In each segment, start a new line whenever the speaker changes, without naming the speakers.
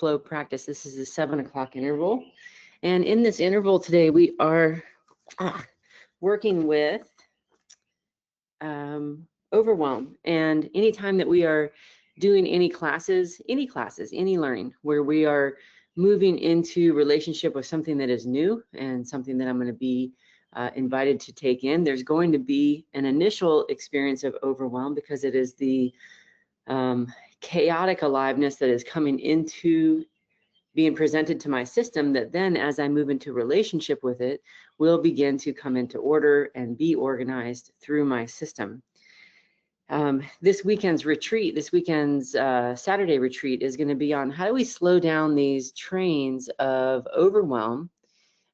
flow practice. This is the 7 o'clock interval. And in this interval today, we are working with overwhelm. And anytime that we are doing any learning where we are moving into relationship with something that is new and something that I'm going to be invited to take in, there's going to be an initial experience of overwhelm because it is the chaotic aliveness that is coming into being presented to my system that then as I move into relationship with it will begin to come into order and be organized through my system. This weekend's Saturday retreat is going to be on how do we slow down these trains of overwhelm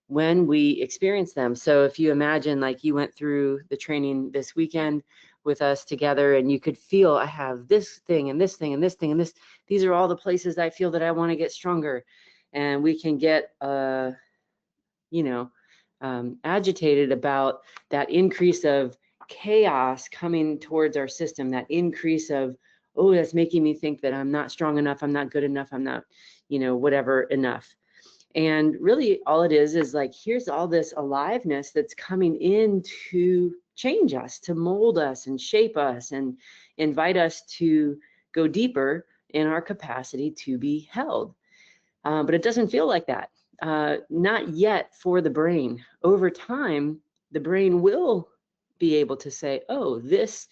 when we experience them. So if you imagine like you went through the training this weekend with us together and you could feel I have this thing and this thing and this thing and this, these are all the places I feel that I want to get stronger. And we can get, agitated about that increase of chaos coming towards our system, that increase of, oh, that's making me think that I'm not strong enough, I'm not good enough, I'm not, whatever enough. And really all it is like, here's all this aliveness that's coming in to change us, to mold us and shape us and invite us to go deeper in our capacity to be held. But it doesn't feel like that, not yet for the brain. Over time, the brain will be able to say, oh, this,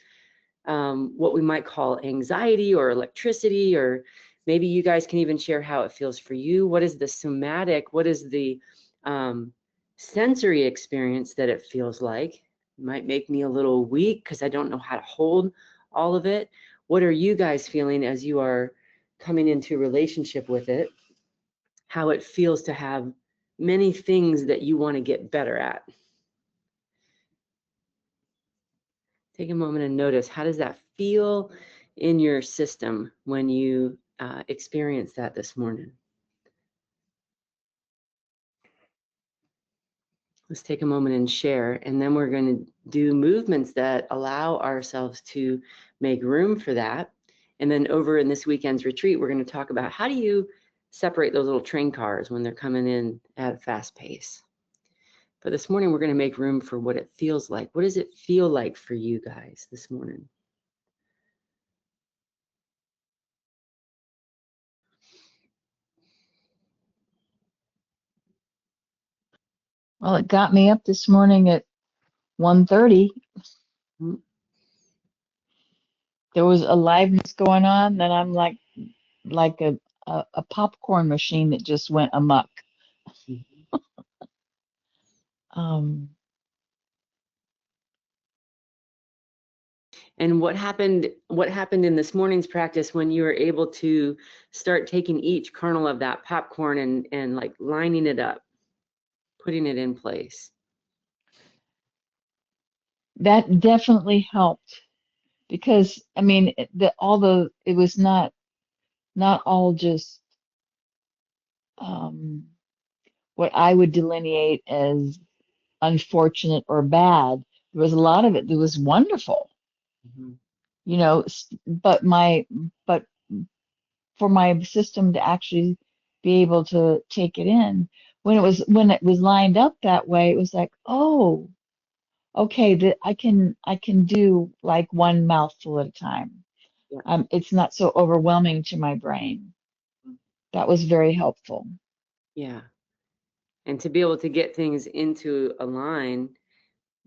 what we might call anxiety or electricity, or maybe you guys can even share how it feels for you. What is the somatic, what is the sensory experience that it feels like? It might make me a little weak because I don't know how to hold all of it. What are you guys feeling as you are coming into relationship with it? How it feels to have many things that you want to get better at. Take a moment and notice, how does that feel in your system when you experience that this morning? Let's take a moment and share, and then we're going to do movements that allow ourselves to make room for that. And then over in this weekend's retreat, we're going to talk about how do you separate those little train cars when they're coming in at a fast pace. But this morning, we're going to make room for what it feels like. What does it feel like for you guys this morning?
Well, it got me up this morning at 1:30.
Mm-hmm.
There was aliveness going on, then I'm like a popcorn machine that just went amok.
And what happened in this morning's practice when you were able to start taking each kernel of that popcorn and like lining it up, putting it in place?
That definitely helped because I mean it was not all just what I would delineate as unfortunate or bad. There was a lot of it that was wonderful.
Mm-hmm.
But for my system to actually be able to take it in, when it was lined up that way, it was like, oh, okay, I can do like one mouthful at a time.
Yeah.
It's not so overwhelming to my brain. That was very helpful.
Yeah. And to be able to get things into a line,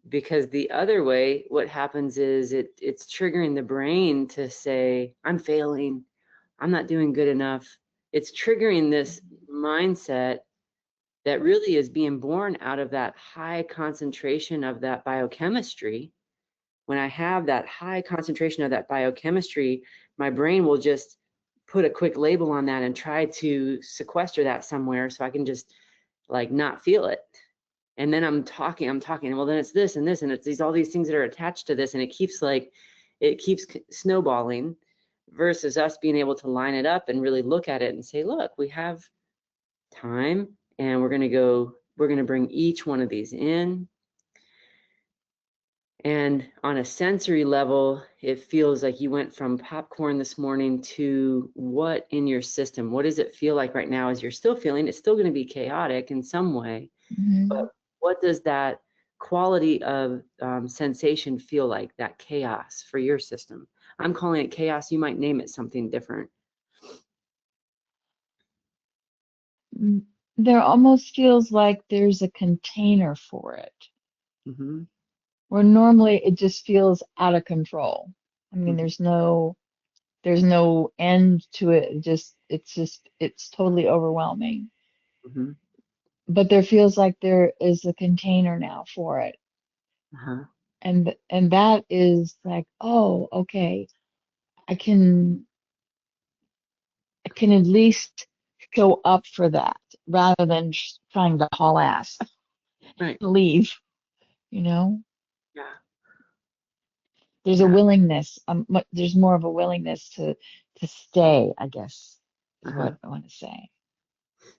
because the other way, what happens is it's triggering the brain to say, I'm failing, I'm not doing good enough. It's triggering this mindset that really is being born out of that high concentration of that biochemistry. When I have that high concentration of that biochemistry, my brain will just put a quick label on that and try to sequester that somewhere so I can just like not feel it. And then I'm talking, well, then it's this and this, and it's all these things that are attached to this, and it keeps snowballing versus us being able to line it up and really look at it and say, look, we have time, and we're going to bring each one of these in. And on a sensory level, it feels like you went from popcorn this morning to what in your system? What does it feel like right now as you're still feeling? It's still going to be chaotic in some way,
Mm-hmm.
but what does that quality of sensation feel like, that chaos for your system? I'm calling it chaos. You might name it something different.
There almost feels like there's a container for it,
Mm-hmm.
where normally it just feels out of control. I mean,
Mm-hmm.
there's no end to it. It's totally overwhelming.
Mm-hmm.
But there feels like there is a container now for it.
Uh-huh.
And that is like, oh, okay, I can I can at least show up for that rather than trying to haul ass,
Right.
leave, you know?
Yeah.
There's a
Yeah.
willingness, there's more of a willingness to stay, I guess, is
Uh-huh.
what I want to say.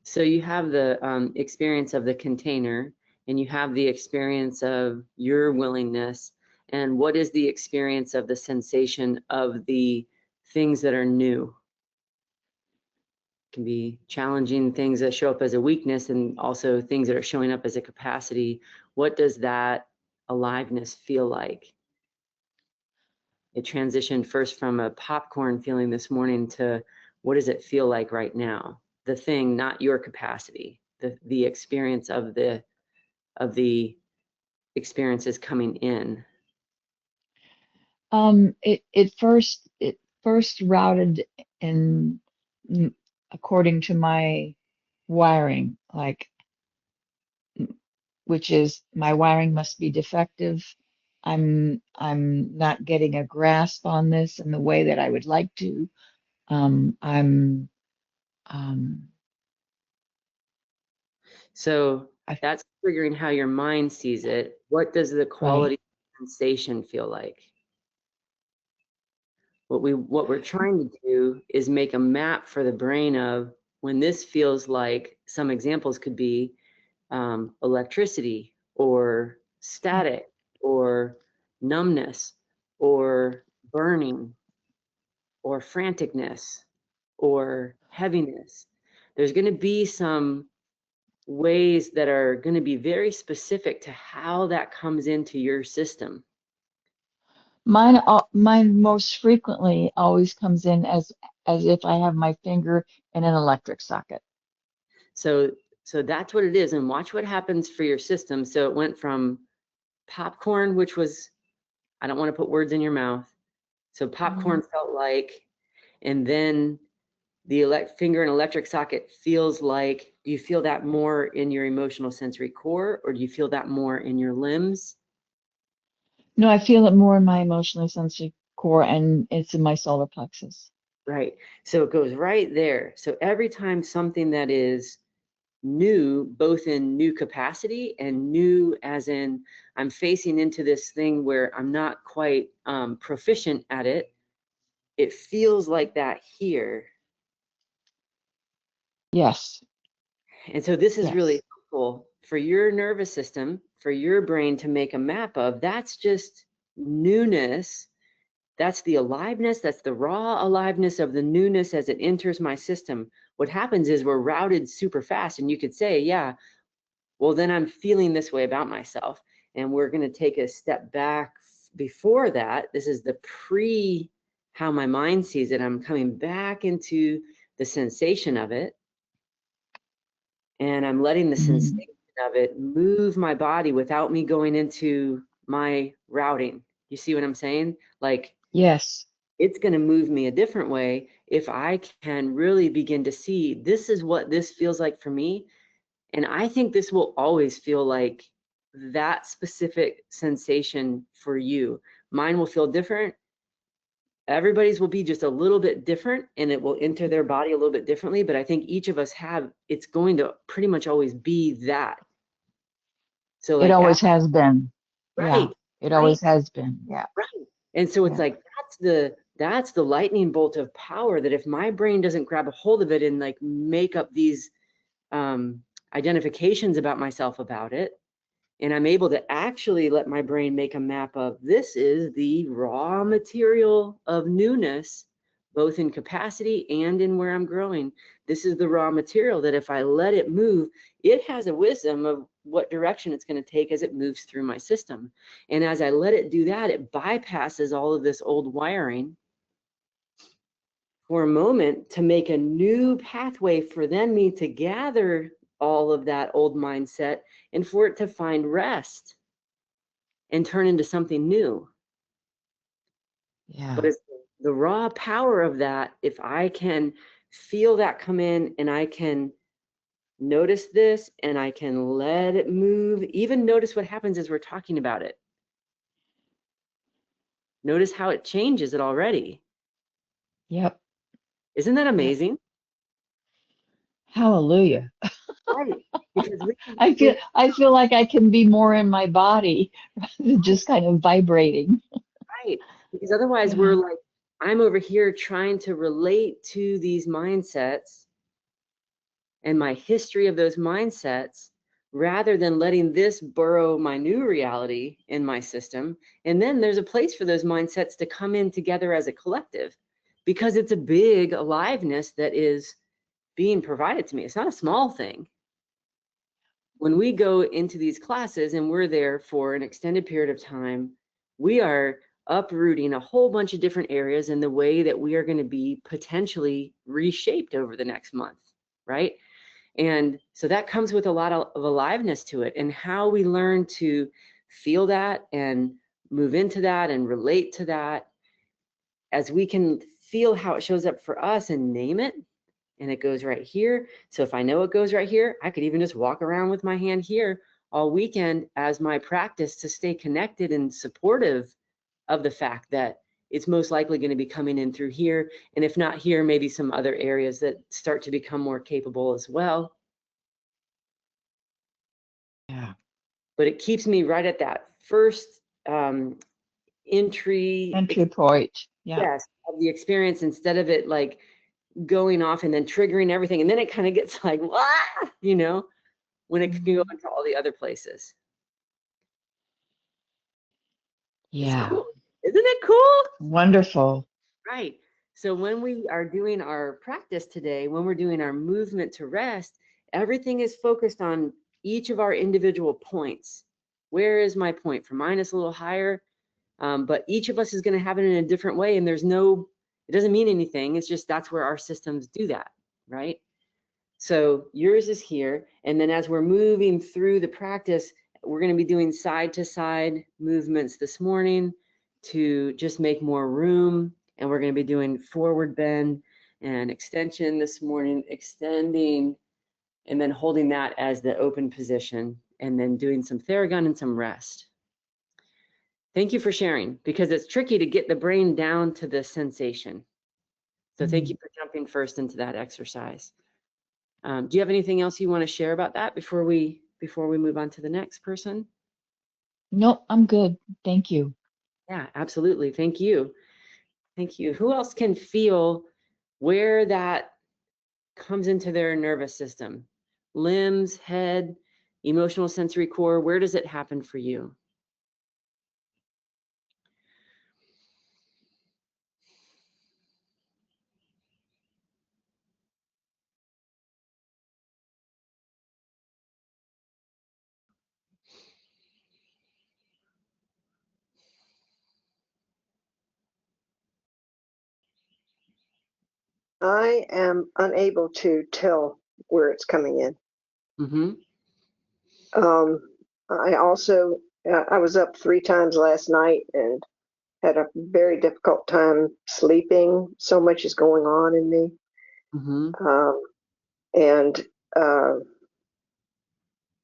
So you have the experience of the container, and you have the experience of your willingness. And what is the experience of the sensation of the things that are new? It can be challenging things that show up as a weakness, and also things that are showing up as a capacity. What does that aliveness feel like? It transitioned first from a popcorn feeling this morning to what does it feel like right now? The thing, not your capacity, the experience of the experiences coming in.
It first routed in mm, according to my wiring, like, which is my wiring must be defective. I'm not getting a grasp on this in the way that I would like to. I'm um
So
I,
that's triggering how your mind sees it. What does the
right.
quality sensation feel like? What we're trying to do is make a map for the brain of when this feels like. Some examples could be electricity or static or numbness or burning or franticness or heaviness. There's going to be some ways that are going to be very specific to how that comes into your system.
Mine most frequently always comes in as if I have my finger in an electric socket.
So so that's what it is, and watch what happens for your system. So it went from popcorn, which was, I don't want to put words in your mouth. So
Mhm.
popcorn felt like, and then the finger and electric socket feels like. Do you feel that more in your emotional sensory core, or do you feel that more in your limbs?
No, I feel it more in my emotionally sensitive core, and it's in my solar plexus.
Right. So it goes right there. So every time something that is new, both in new capacity and new as in I'm facing into this thing where I'm not quite proficient at it, it feels like that here.
Yes,
And so this is really
yes.
helpful for your nervous system, for your brain to make a map of. That's just newness. That's the aliveness. That's the raw aliveness of the newness as it enters my system. What happens is we're routed super fast, and you could say, yeah, well, then I'm feeling this way about myself. And we're going to take a step back before that. This is the pre how my mind sees it. I'm coming back into the sensation of it, and I'm letting the
Mm.
sensation of it move my body without me going into my routing. You see what I'm saying? Like,
Yes.
it's going to move me a different way if I can really begin to see this is what this feels like for me. And I think this will always feel like that specific sensation for you. Mine will feel different. Everybody's will be just a little bit different, and it will enter their body a little bit differently. But I think each of us have, it's going to pretty much always be that. So
It
like,
always has been. Yeah,
right,
it
right,
always has been. Yeah,
right. And so it's
yeah.
like, that's the lightning bolt of power that if my brain doesn't grab a hold of it and like make up these um, identifications about myself about it, And I'm able to actually let my brain make a map of, this is the raw material of newness, both in capacity and in where I'm growing. This is the raw material that if I let it move, it has a wisdom of what direction it's going to take as it moves through my system. And as I let it do that, it bypasses all of this old wiring for a moment to make a new pathway for then me to gather all of that old mindset and for it to find rest and turn into something new.
Yeah.
But it's the raw power of that, if I can feel that come in and I can notice this and I can let it move, even notice what happens as we're talking about it. Notice how it changes it already.
Yep.
Isn't that
Yep.
amazing?
Hallelujah.
Right. Because
I feel like I can be more in my body rather than just kind of vibrating.
right. Because otherwise
Yeah.
we're like, I'm over here trying to relate to these mindsets and my history of those mindsets rather than letting this burrow my new reality in my system. And then there's a place for those mindsets to come in together as a collective because it's a big aliveness that is being provided to me. It's not a small thing. When we go into these classes and we're there for an extended period of time, we are uprooting a whole bunch of different areas in the way that we are going to be potentially reshaped over the next month, right? And so that comes with a lot of aliveness to it, and how we learn to feel that and move into that and relate to that as we can feel how it shows up for us and name it. And it goes right here. So if I know it goes right here, I could even just walk around with my hand here all weekend as my practice to stay connected and supportive of the fact that it's most likely going to be coming in through here. And if not here, maybe some other areas that start to become more capable as well.
Yeah.
But it keeps me right at that first entry,
Entry point. Yeah.
yes, of the experience, instead of it like going off and then triggering everything. And then it kind of gets like, wah, you know, when it can go into all the other places. It's
Yeah.
cool. Isn't it cool?
Wonderful.
Right. So when we are doing our practice today, when we're doing our movement to rest, everything is focused on each of our individual points. Where is my point? For mine, it's a little higher, but each of us is going to have it in a different way. And there's no, it doesn't mean anything. It's just that's where our systems do that, right? So yours is here. And then as we're moving through the practice, we're going to be doing side to side movements this morning to just make more room. And we're going to be doing forward bend and extension this morning, extending and then holding that as the open position, and then doing some Theragun and some rest. Thank you for sharing, because it's tricky to get the brain down to the sensation. So thank you for jumping first into that exercise. Do you have anything else you want to share about that before we move on to the next person?
Nope, I'm good. Thank you.
Yeah, absolutely. Thank you. Thank you. Who else can feel where that comes into their nervous system? Limbs, head, emotional sensory core, where does it happen for you?
I am unable to tell where it's coming in.
Mm-hmm.
I also, I was up 3 times last night and had a very difficult time sleeping. So much is going on in me.
Mm-hmm.
And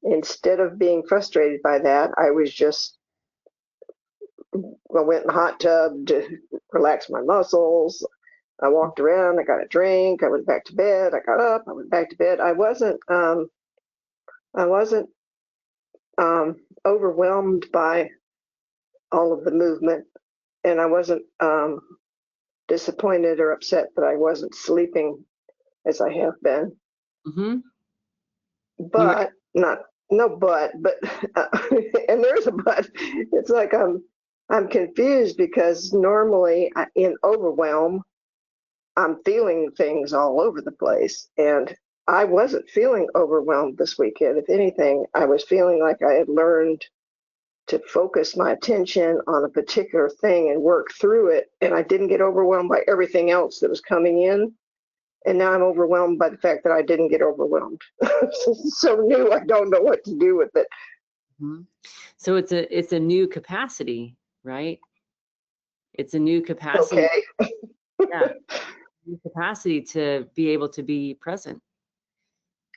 instead of being frustrated by that, I was just, I went in the hot tub to relax my muscles. I walked around, I got a drink, I went back to bed, I got up, I went back to bed. I wasn't overwhelmed by all of the movement, and I wasn't disappointed or upset that I wasn't sleeping as I have been.
Mm-hmm.
But not no but, and there's a but. It's like I'm confused because normally in Overwhelm, I'm feeling things all over the place, and I wasn't feeling overwhelmed this weekend. If anything, I was feeling like I had learned to focus my attention on a particular thing and work through it, and I didn't get overwhelmed by everything else that was coming in. And now I'm overwhelmed by the fact that I didn't get overwhelmed. It's so new, I don't know what to do with it.
Mm-hmm. So it's a new capacity, right? It's a new capacity.
Okay.
Yeah, new capacity to be able to be present,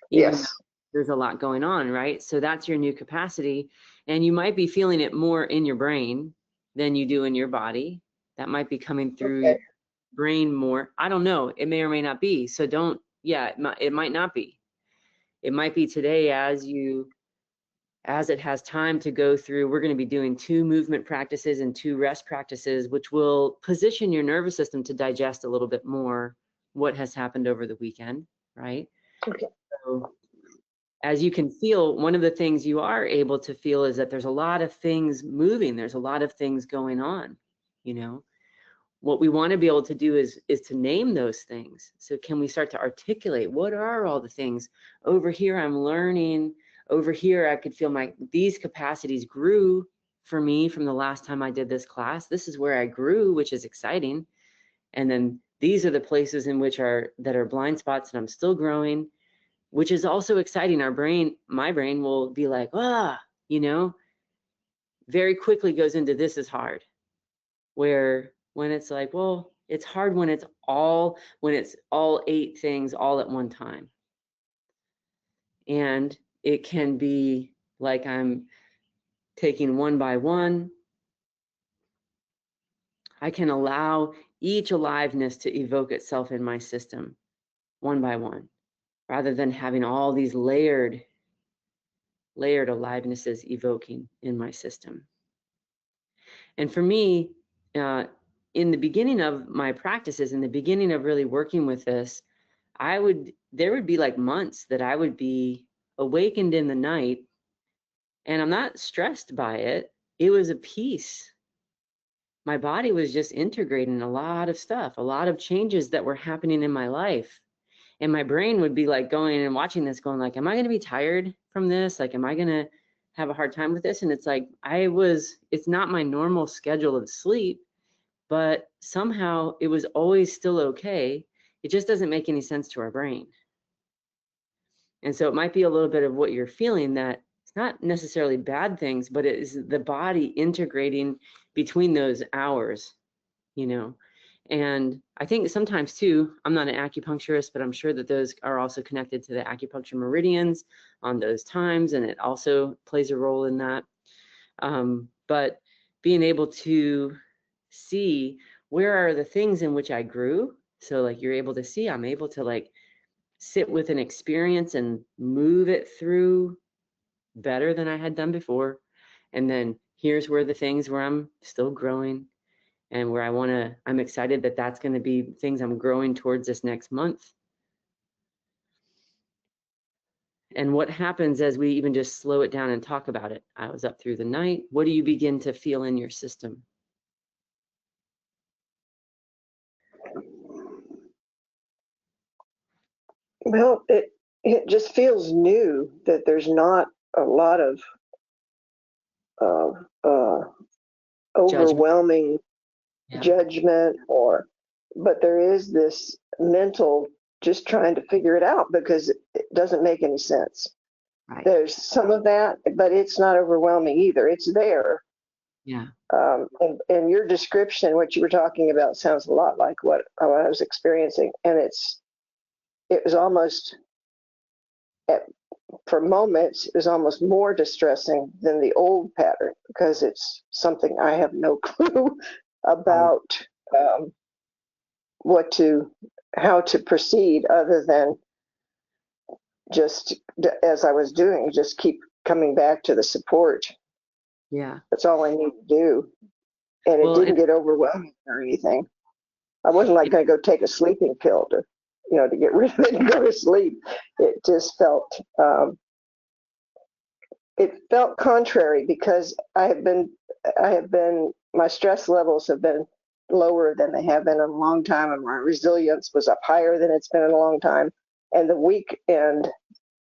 even
Yes.
though there's a lot going on, right? So that's your new capacity, and you might be feeling it more in your brain than you do in your body. That might be coming through your
Okay.
brain more. I don't know. It may or may not be. So don't. Yeah, it might not be. It might be today as it has time to go through. We're going to be doing 2 movement practices and 2 rest practices, which will position your nervous system to digest a little bit more what has happened over the weekend, right?
Okay.
So as you can feel, one of the things you are able to feel is that there's a lot of things moving. There's a lot of things going on, you know. What we want to be able to do is to name those things. So can we start to articulate what are all the things? Over here I'm learning. Over here I could feel these capacities grew for me from the last time I did this class. This is where I grew, which is exciting. And then these are the places in which that are blind spots and I'm still growing, which is also exciting. My brain will be like, you know, very quickly goes into this is hard. Where when it's like, well, it's hard when it's all 8 things all at one time. And it can be like I'm taking one by one. I can allow each aliveness to evoke itself in my system one by one, rather than having all these layered alivenesses evoking in my system. And for me, in the beginning of my practices, in the beginning of really working with this, there would be like months that I would be awakened in the night and I'm not stressed by it. It was a peace. My body was just integrating a lot of stuff, a lot of changes that were happening in my life. And my brain would be like going and watching this going like, am I going to be tired from this? Like, am I going to have a hard time with this? And it's like, it's not my normal schedule of sleep, but somehow it was always still okay. It just doesn't make any sense to our brain. And so it might be a little bit of what you're feeling, that it's not necessarily bad things, but it is the body integrating between those hours, you know. And I think sometimes too, I'm not an acupuncturist, but I'm sure that those are also connected to the acupuncture meridians on those times, and it also plays a role in that. But being able to see where are the things in which I grew. So like you're able to see, I'm able to like sit with an experience and move it through better than I had done before. And then here's where the things where I'm still growing and where I'm excited that that's going to be things I'm growing towards this next month. And what happens as we even just slow it down and talk about it? I was up through the night. What do you begin to feel in your system?
Well, it just feels new that there's not a lot of uh, overwhelming judgment, but there is this mental just trying to figure it out because it doesn't make any sense.
Right.
There's some of that, but it's not overwhelming either. It's there.
Yeah.
And your description, what you were talking about, sounds a lot like what I was experiencing, and it was almost for moments, it was almost more distressing than the old pattern because it's something I have no clue about how to proceed other than just as I was doing, just keep coming back to the support.
Yeah.
That's all I need to do. And it didn't get overwhelming or anything. I wasn't like going to go take a sleeping pill to get rid of it and go to sleep. It just felt it felt contrary because my stress levels have been lower than they have been in a long time, and my resilience was up higher than it's been in a long time. And the weekend,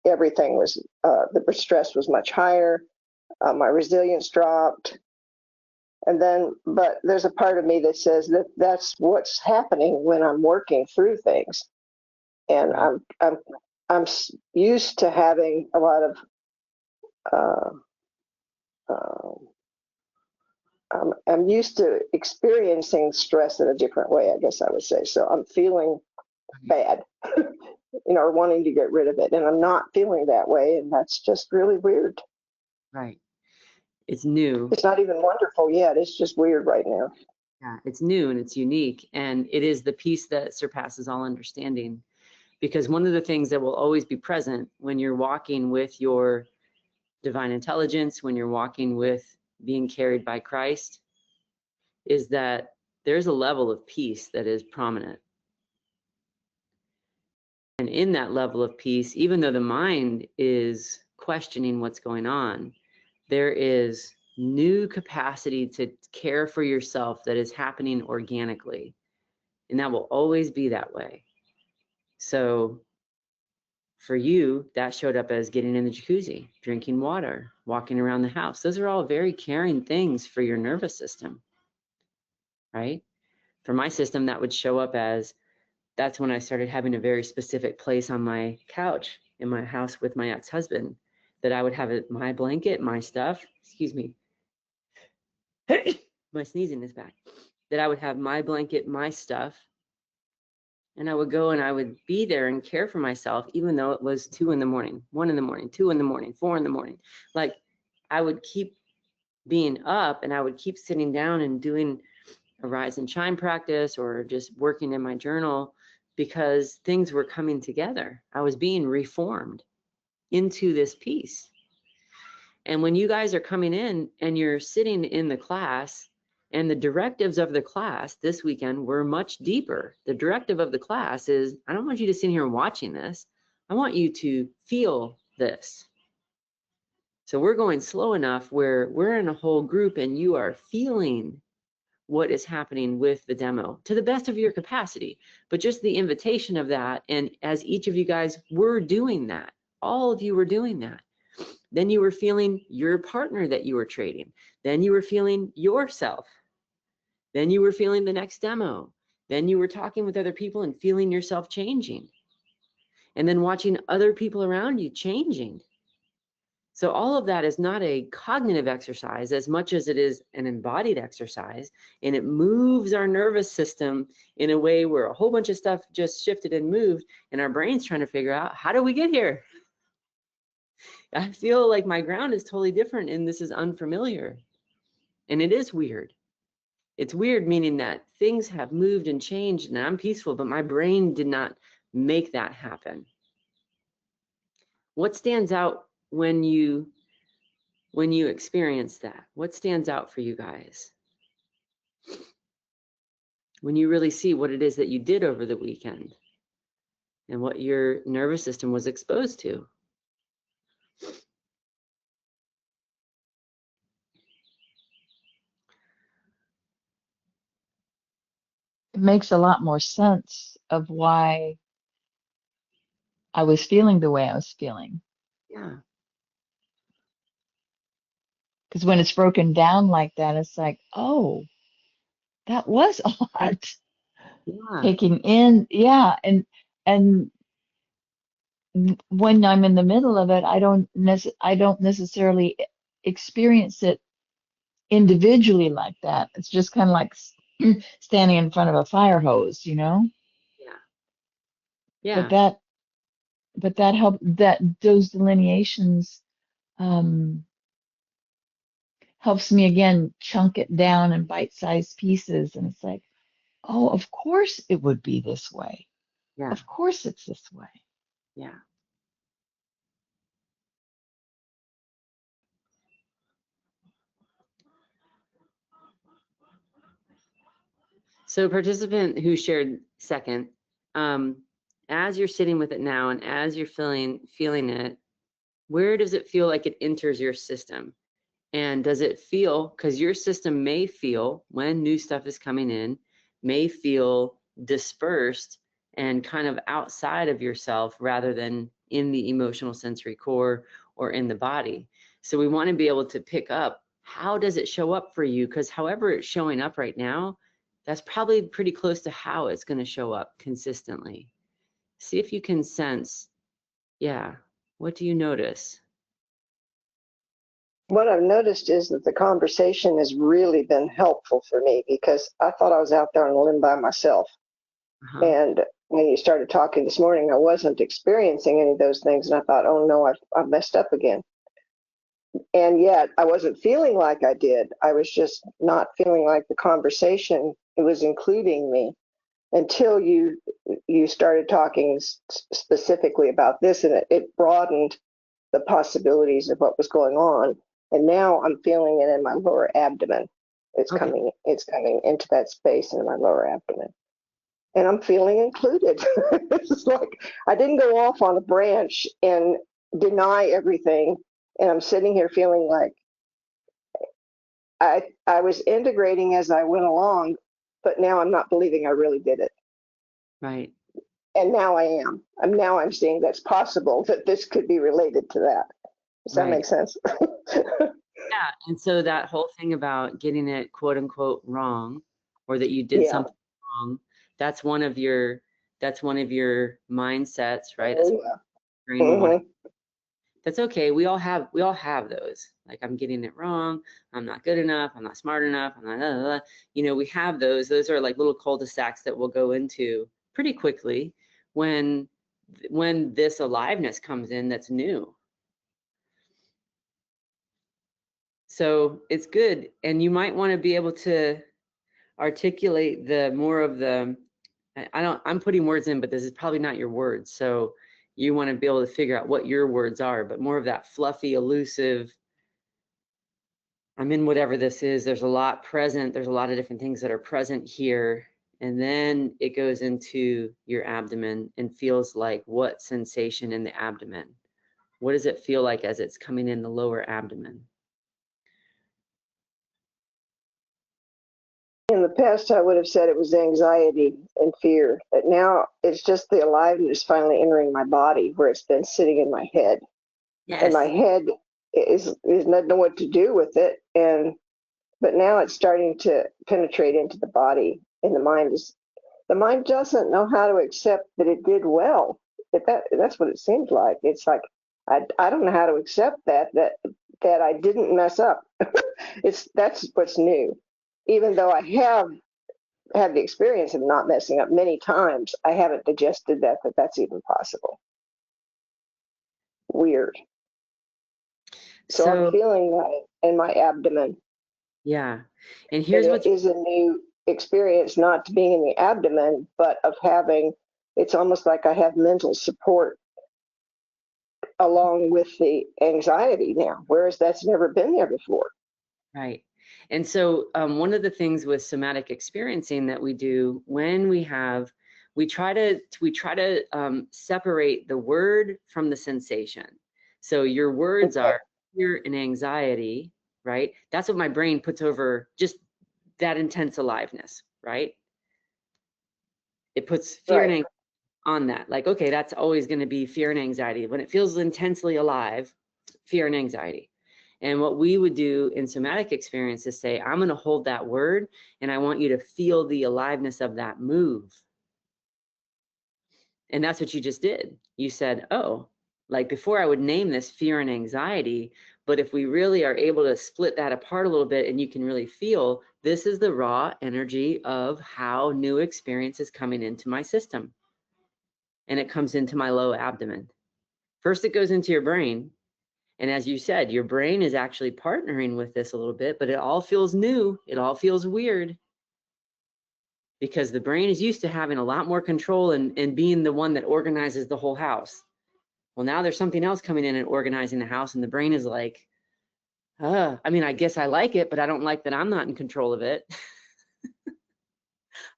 everything was, the stress was much higher. My resilience dropped. And then, but there's a part of me that says that that's what's happening when I'm working through things. And
Right.
I'm used to having a lot of, uh, I'm used to experiencing stress in a different way, I guess I would say. So I'm feeling bad, or wanting to get rid of it. And I'm not feeling that way. And that's just really weird.
Right. It's new.
It's not even wonderful yet. It's just weird right now.
Yeah, it's new and it's unique. And it is the peace that surpasses all understanding. Because one of the things that will always be present when you're walking with your divine intelligence, when you're walking with being carried by Christ, is that there's a level of peace that is prominent. And in that level of peace, even though the mind is questioning what's going on, there is new capacity to care for yourself that is happening organically. And that will always be that way. So for you, that showed up as getting in the jacuzzi, drinking water, walking around the house. Those are all very caring things for your nervous system, right? For my system, that would show up as, that's when I started having a very specific place on my couch in my house with my ex-husband, that I would have my blanket, my stuff, excuse me, my sneezing is back, that I would have my blanket, my stuff, and I would go and I would be there and care for myself, even though it was 2 in the morning, 1 in the morning, 2 in the morning, 4 in the morning. Like, I would keep being up and I would keep sitting down and doing a rise and shine practice or just working in my journal, because things were coming together. I was being reformed into this peace. And when you guys are coming in and you're sitting in the class, and the directives of the class this weekend were much deeper. The directive of the class is, I don't want you to sit here watching this. I want you to feel this. So we're going slow enough where we're in a whole group and you are feeling what is happening with the demo to the best of your capacity, but just the invitation of that. And as each of you guys were doing that, all of you were doing that, then you were feeling your partner that you were trading. Then you were feeling yourself. Then you were feeling the next demo. Then you were talking with other people and feeling yourself changing. And then watching other people around you changing. So all of that is not a cognitive exercise as much as it is an embodied exercise. And it moves our nervous system in a way where a whole bunch of stuff just shifted and moved. And our brain's trying to figure out, how do we get here? I feel like my ground is totally different and this is unfamiliar. And it is weird. It's weird, meaning that things have moved and changed and I'm peaceful, but my brain did not make that happen. What stands out when you experience that? What stands out for you guys? When you really see what it is that you did over the weekend and what your nervous system was exposed to.
It makes a lot more sense of why I was feeling the way I was feeling.
Yeah.
Because when it's broken down like that, it's like, oh, that was a lot.
Yeah.
Taking in, yeah, and when I'm in the middle of it, I don't necessarily experience it individually like that. It's just kind of like standing in front of a fire hose, you know?
Yeah.
But
Yeah.
that help that those delineations helps me again chunk it down in bite-sized pieces, and it's like, oh, of course it would be this way.
Yeah.
Of course it's this way.
Yeah. So participant who shared second, as you're sitting with it now and as you're feeling it, Where does it feel like it enters your system? And does it feel, because your system may feel, when new stuff is coming in, may feel dispersed and kind of outside of yourself rather than in the emotional sensory core or in the body. So we want to be able to pick up, how does it show up for you? Because however it's showing up right now, that's probably pretty close to how it's going to show up consistently. See if you can sense, yeah, what do you notice?
What I've noticed is that the conversation has really been helpful for me, because I thought I was out there on a limb by myself.
Uh-huh.
And when you started talking this morning, I wasn't experiencing any of those things. And I thought, oh no, I've messed up again. And yet I wasn't feeling like I did. I was just not feeling like the conversation, it was including me, until you started talking specifically about this, and it broadened the possibilities of what was going on. And now I'm feeling it in my lower abdomen. It's
Okay.
coming into that space in my lower abdomen. And I'm feeling included. It's like I didn't go off on a branch and deny everything. And I'm sitting here feeling like I was integrating as I went along, but now I'm not believing I really did it.
Right.
And now I am. I'm seeing that's possible, that this could be related to that. Does that
Right.
make sense?
Yeah. And so that whole thing about getting it quote unquote wrong, or that you did
Yeah.
something wrong, that's one of your mindsets, right? That's
Oh, yeah.
brain will want.
Mm-hmm.
That's okay. We all have those. Like, I'm getting it wrong. I'm not good enough. I'm not smart enough. I'm not, blah, blah, blah. You know, we have those. Those are like little cul-de-sacs that we'll go into pretty quickly when this aliveness comes in that's new. So it's good. And you might want to be able to articulate the more of the, I'm putting words in, but this is probably not your words. So you want to be able to figure out what your words are, but more of that fluffy, elusive, I'm in whatever this is. There's a lot present. There's a lot of different things that are present here. And then it goes into your abdomen and feels like what sensation in the abdomen? What does it feel like as it's coming in the lower abdomen?
In the past, I would have said it was anxiety and fear, but now it's just the aliveness finally entering my body, where it's been sitting in my head. And my
Yes.
head is not know what to do with it. But now it's starting to penetrate into the body, and the mind doesn't know how to accept that it did well. That's what it seems like. It's like I don't know how to accept that I didn't mess up. That's what's new. Even though I have had the experience of not messing up many times, I haven't digested that's even possible. Weird. So I'm
So
feeling that in my abdomen.
yeah. And
And
here's
it
what's
is a new experience, not to being in the abdomen, but of having, it's almost like I have mental support along with the anxiety now, whereas that's never been there before.
right. And so one of the things with somatic experiencing that we do when we try to separate the word from the sensation. So your words
Okay.
are fear and anxiety, right? That's what my brain puts over just that intense aliveness, right? It puts fear and
Right.
anxiety on that. Like, okay, that's always going to be fear and anxiety. When it feels intensely alive, fear and anxiety. And what we would do in somatic experience is say, I'm going to hold that word and I want you to feel the aliveness of that move. And that's what you just did. You said, oh, like before I would name this fear and anxiety, but if we really are able to split that apart a little bit and you can really feel, this is the raw energy of how new experience is coming into my system. And it comes into my low abdomen. First, it goes into your brain. And as you said, your brain is actually partnering with this a little bit, but it all feels new. It all feels weird because the brain is used to having a lot more control and being the one that organizes the whole house. Well, now there's something else coming in and organizing the house, and the brain is like, I mean, I guess I like it, but I don't like that I'm not in control of it.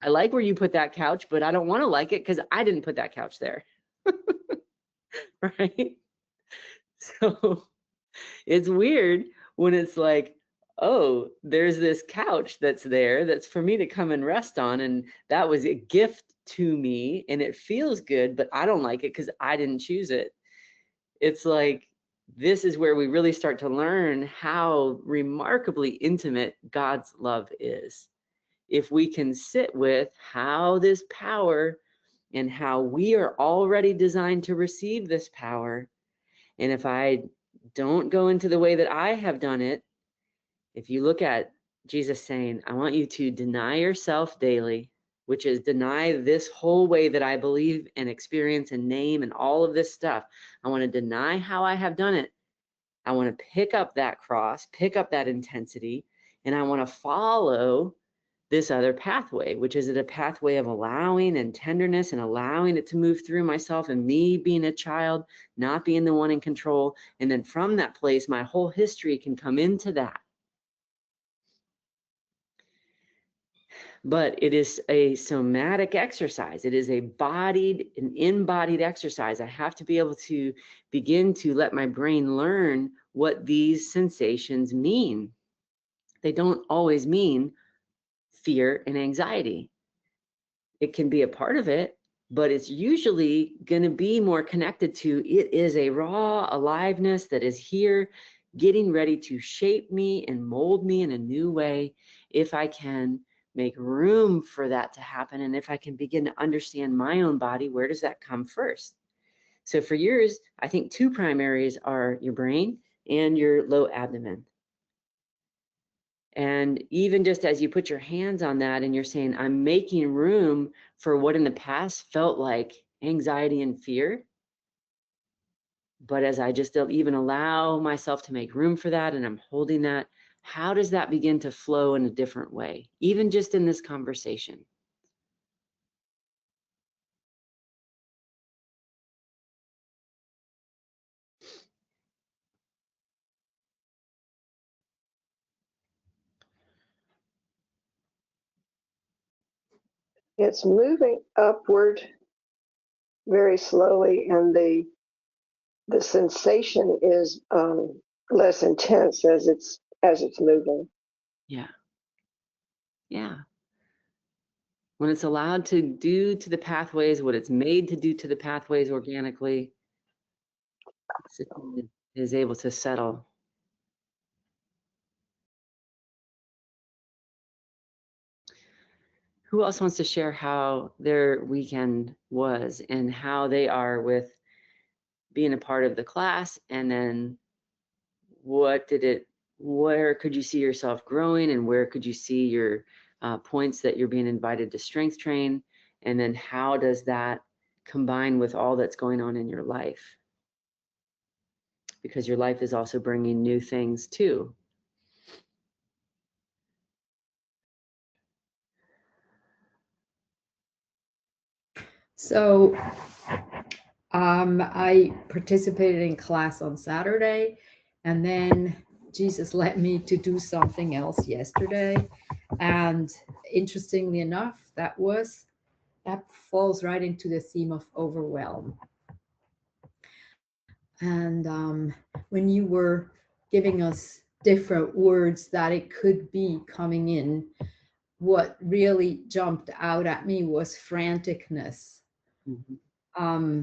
I like where you put that couch, but I don't want to like it because I didn't put that couch there. Right? So it's weird when it's like, oh, there's this couch that's there that's for me to come and rest on. And that was a gift to me and it feels good, but I don't like it because I didn't choose it. It's like, this is where we really start to learn how remarkably intimate God's love is. If we can sit with how this power and how we are already designed to receive this power. And if I don't go into the way that I have done it, if you look at Jesus saying, I want you to deny yourself daily, which is deny this whole way that I believe and experience and name and all of this stuff. I want to deny how I have done it. I want to pick up that cross, pick up that intensity, and I want to follow this other pathway, which is a pathway of allowing and tenderness and allowing it to move through myself and me being a child, not being the one in control. And then from that place, my whole history can come into that. But it is a somatic exercise. It is a bodied, an embodied exercise. I have to be able to begin to let my brain learn what these sensations mean. They don't always mean fear and anxiety. It can be a part of it, but it's usually going to be more connected to it is a raw aliveness that is here getting ready to shape me and mold me in a new way if I can make room for that to happen. And if I can begin to understand my own body, where does that come first? So for yours, I think two primaries are your brain and your low abdomen. And even just as you put your hands on that and you're saying, I'm making room for what in the past felt like anxiety and fear. But as I just even allow myself to make room for that and I'm holding that, how does that begin to flow in a different way, even just in this conversation?
It's moving upward very slowly, and the sensation is less intense as it's moving.
Yeah. Yeah. When it's allowed to do to the pathways what it's made to do to the pathways organically, it is able to settle. Who else wants to share how their weekend was and how they are with being a part of the class? And then where could you see yourself growing, and where could you see your points that you're being invited to strength train? And then how does that combine with all that's going on in your life? Because your life is also bringing new things too.
So I participated in class on Saturday, and then Jesus led me to do something else yesterday. And interestingly enough, that falls right into the theme of overwhelm. And when you were giving us different words that it could be coming in, what really jumped out at me was franticness.
Mm-hmm.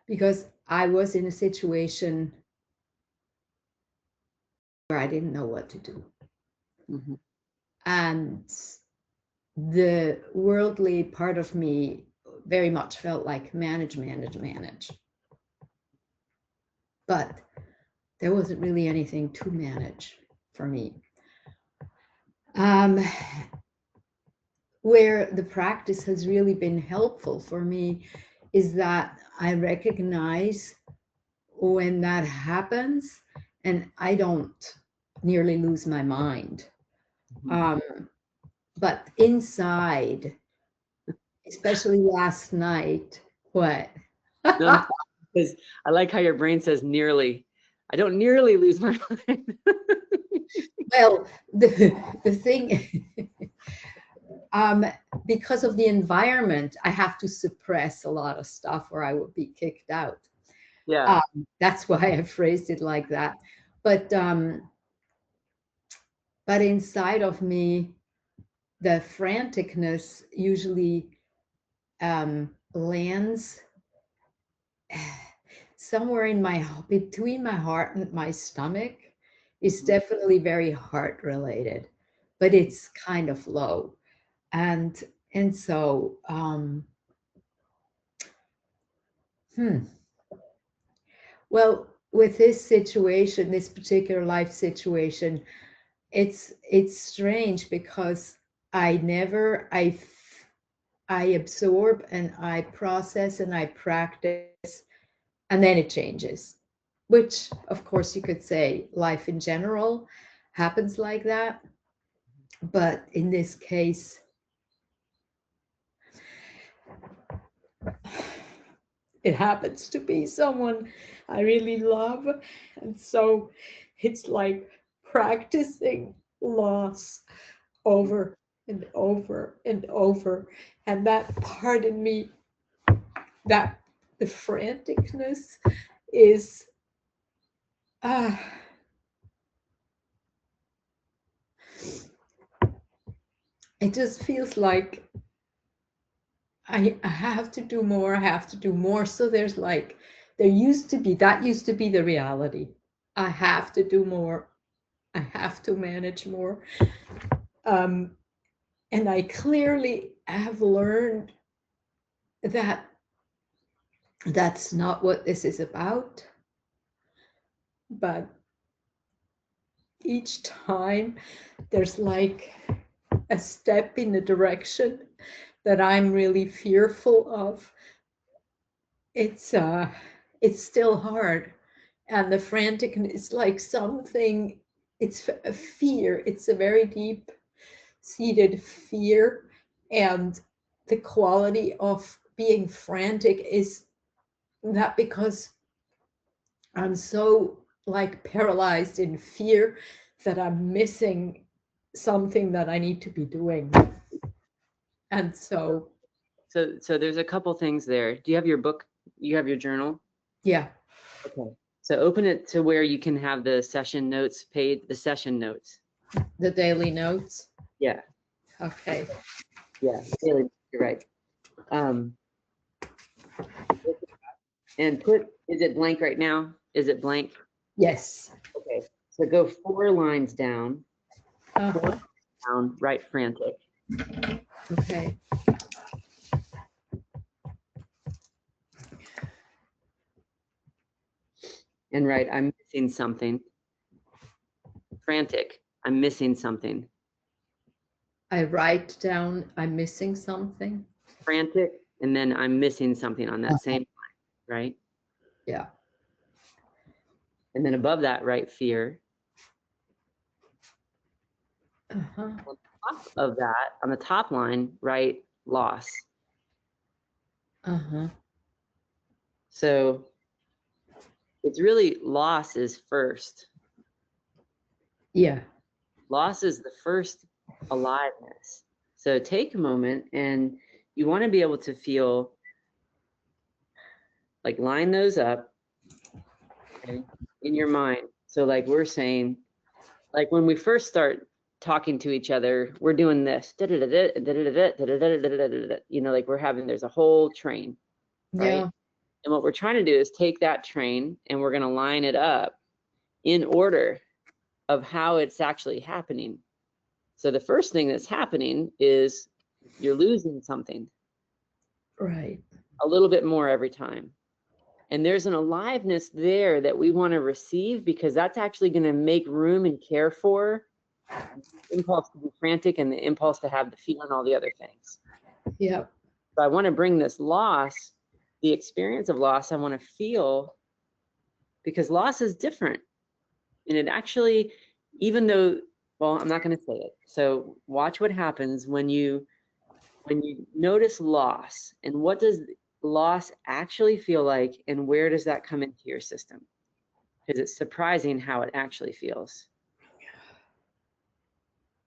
Because I was in a situation where I didn't know what to do.
Mm-hmm.
And the worldly part of me very much felt like manage. But there wasn't really anything to manage for me. Where the practice has really been helpful for me is that I recognize when that happens and I don't nearly lose my mind. But inside, especially last night, what?
No, because I like how your brain says nearly. I don't nearly lose my mind.
Well, the thing, because of the environment, I have to suppress a lot of stuff or I would be kicked out.
Yeah.
That's why I phrased it like that. But inside of me, the franticness usually lands somewhere in between my heart and my stomach. Is definitely very heart related, but it's kind of low. And so well, with this situation, this particular life situation, it's strange because I absorb and I process and I practice, and then it changes, which of course you could say life in general happens like that. But in this case, it happens to be someone I really love. And so it's like practicing loss over and over and over. And that part in me, that the franticness is, it just feels like I have to do more, I have to do more. So there's like, that used to be the reality. I have to do more, I have to manage more. And I clearly have learned that that's not what this is about. But each time there's like a step in the direction that I'm really fearful of. It's still hard. And the frantic is like something, it's a fear. It's a very deep seated fear. And the quality of being frantic is that because I'm so like paralyzed in fear that I'm missing something that I need to be doing. And so
there's a couple things there. Do you have your book? You have your journal?
yeah.
Okay. So open it to where you can have the session notes page, the session notes.
The daily notes.
Yeah.
Okay.
Yeah. Daily, you're right. And is it blank right now? Is it blank?
Yes.
Okay. So go 4 lines down.
Uh-huh.
4 lines down, write frantic.
Okay.
And write, I'm missing something. Frantic, I'm missing something.
I write down, I'm missing something.
Frantic, and then I'm missing something on that same line, right?
Yeah.
And then above that, write fear.
Uh-huh.
On top of that, on the top line, write loss.
Uh-huh.
So it's really loss is first.
Yeah.
Loss is the first aliveness. So take a moment, and you want to be able to feel like line those up, okay, in your mind. So like we're saying, like when we first start talking to each other, we're doing this, you know, like there's a whole train, right?
Yeah.
And what we're trying to do is take that train and we're going to line it up in order of how it's actually happening. So the first thing that's happening is you're losing something.
Right.
A little bit more every time. And there's an aliveness there that we want to receive, because that's actually going to make room and care for the impulse to be frantic and the impulse to have the fear and all the other things.
Yeah.
So I want to bring this loss, the experience of loss, I want to feel, because loss is different. And it actually, even though, well, I'm not going to say it. So watch what happens when you notice loss, and what does loss actually feel like, and where does that come into your system? Because it's surprising how it actually feels.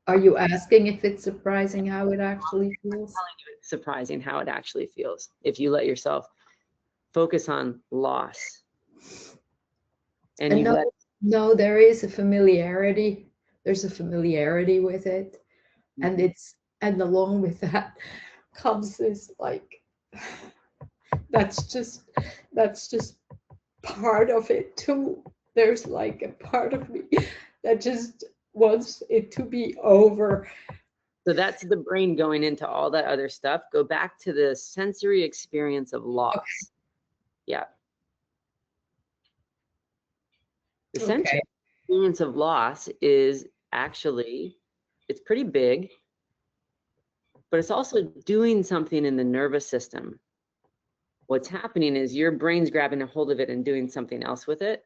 Are you asking if it's surprising how it actually feels?
It's surprising how it actually feels if you let yourself focus on loss. and
And
you let.
no, there is a familiarity. There's a familiarity with it. And and along with that comes this like that's just part of it too. There's like a part of me that just wants it to be over.
So that's the brain going into all that other stuff. Go back to the sensory experience of loss. Okay. Yeah. The sensory experience of loss is actually, it's pretty big, but it's also doing something in the nervous system. What's happening is your brain's grabbing a hold of it and doing something else with it.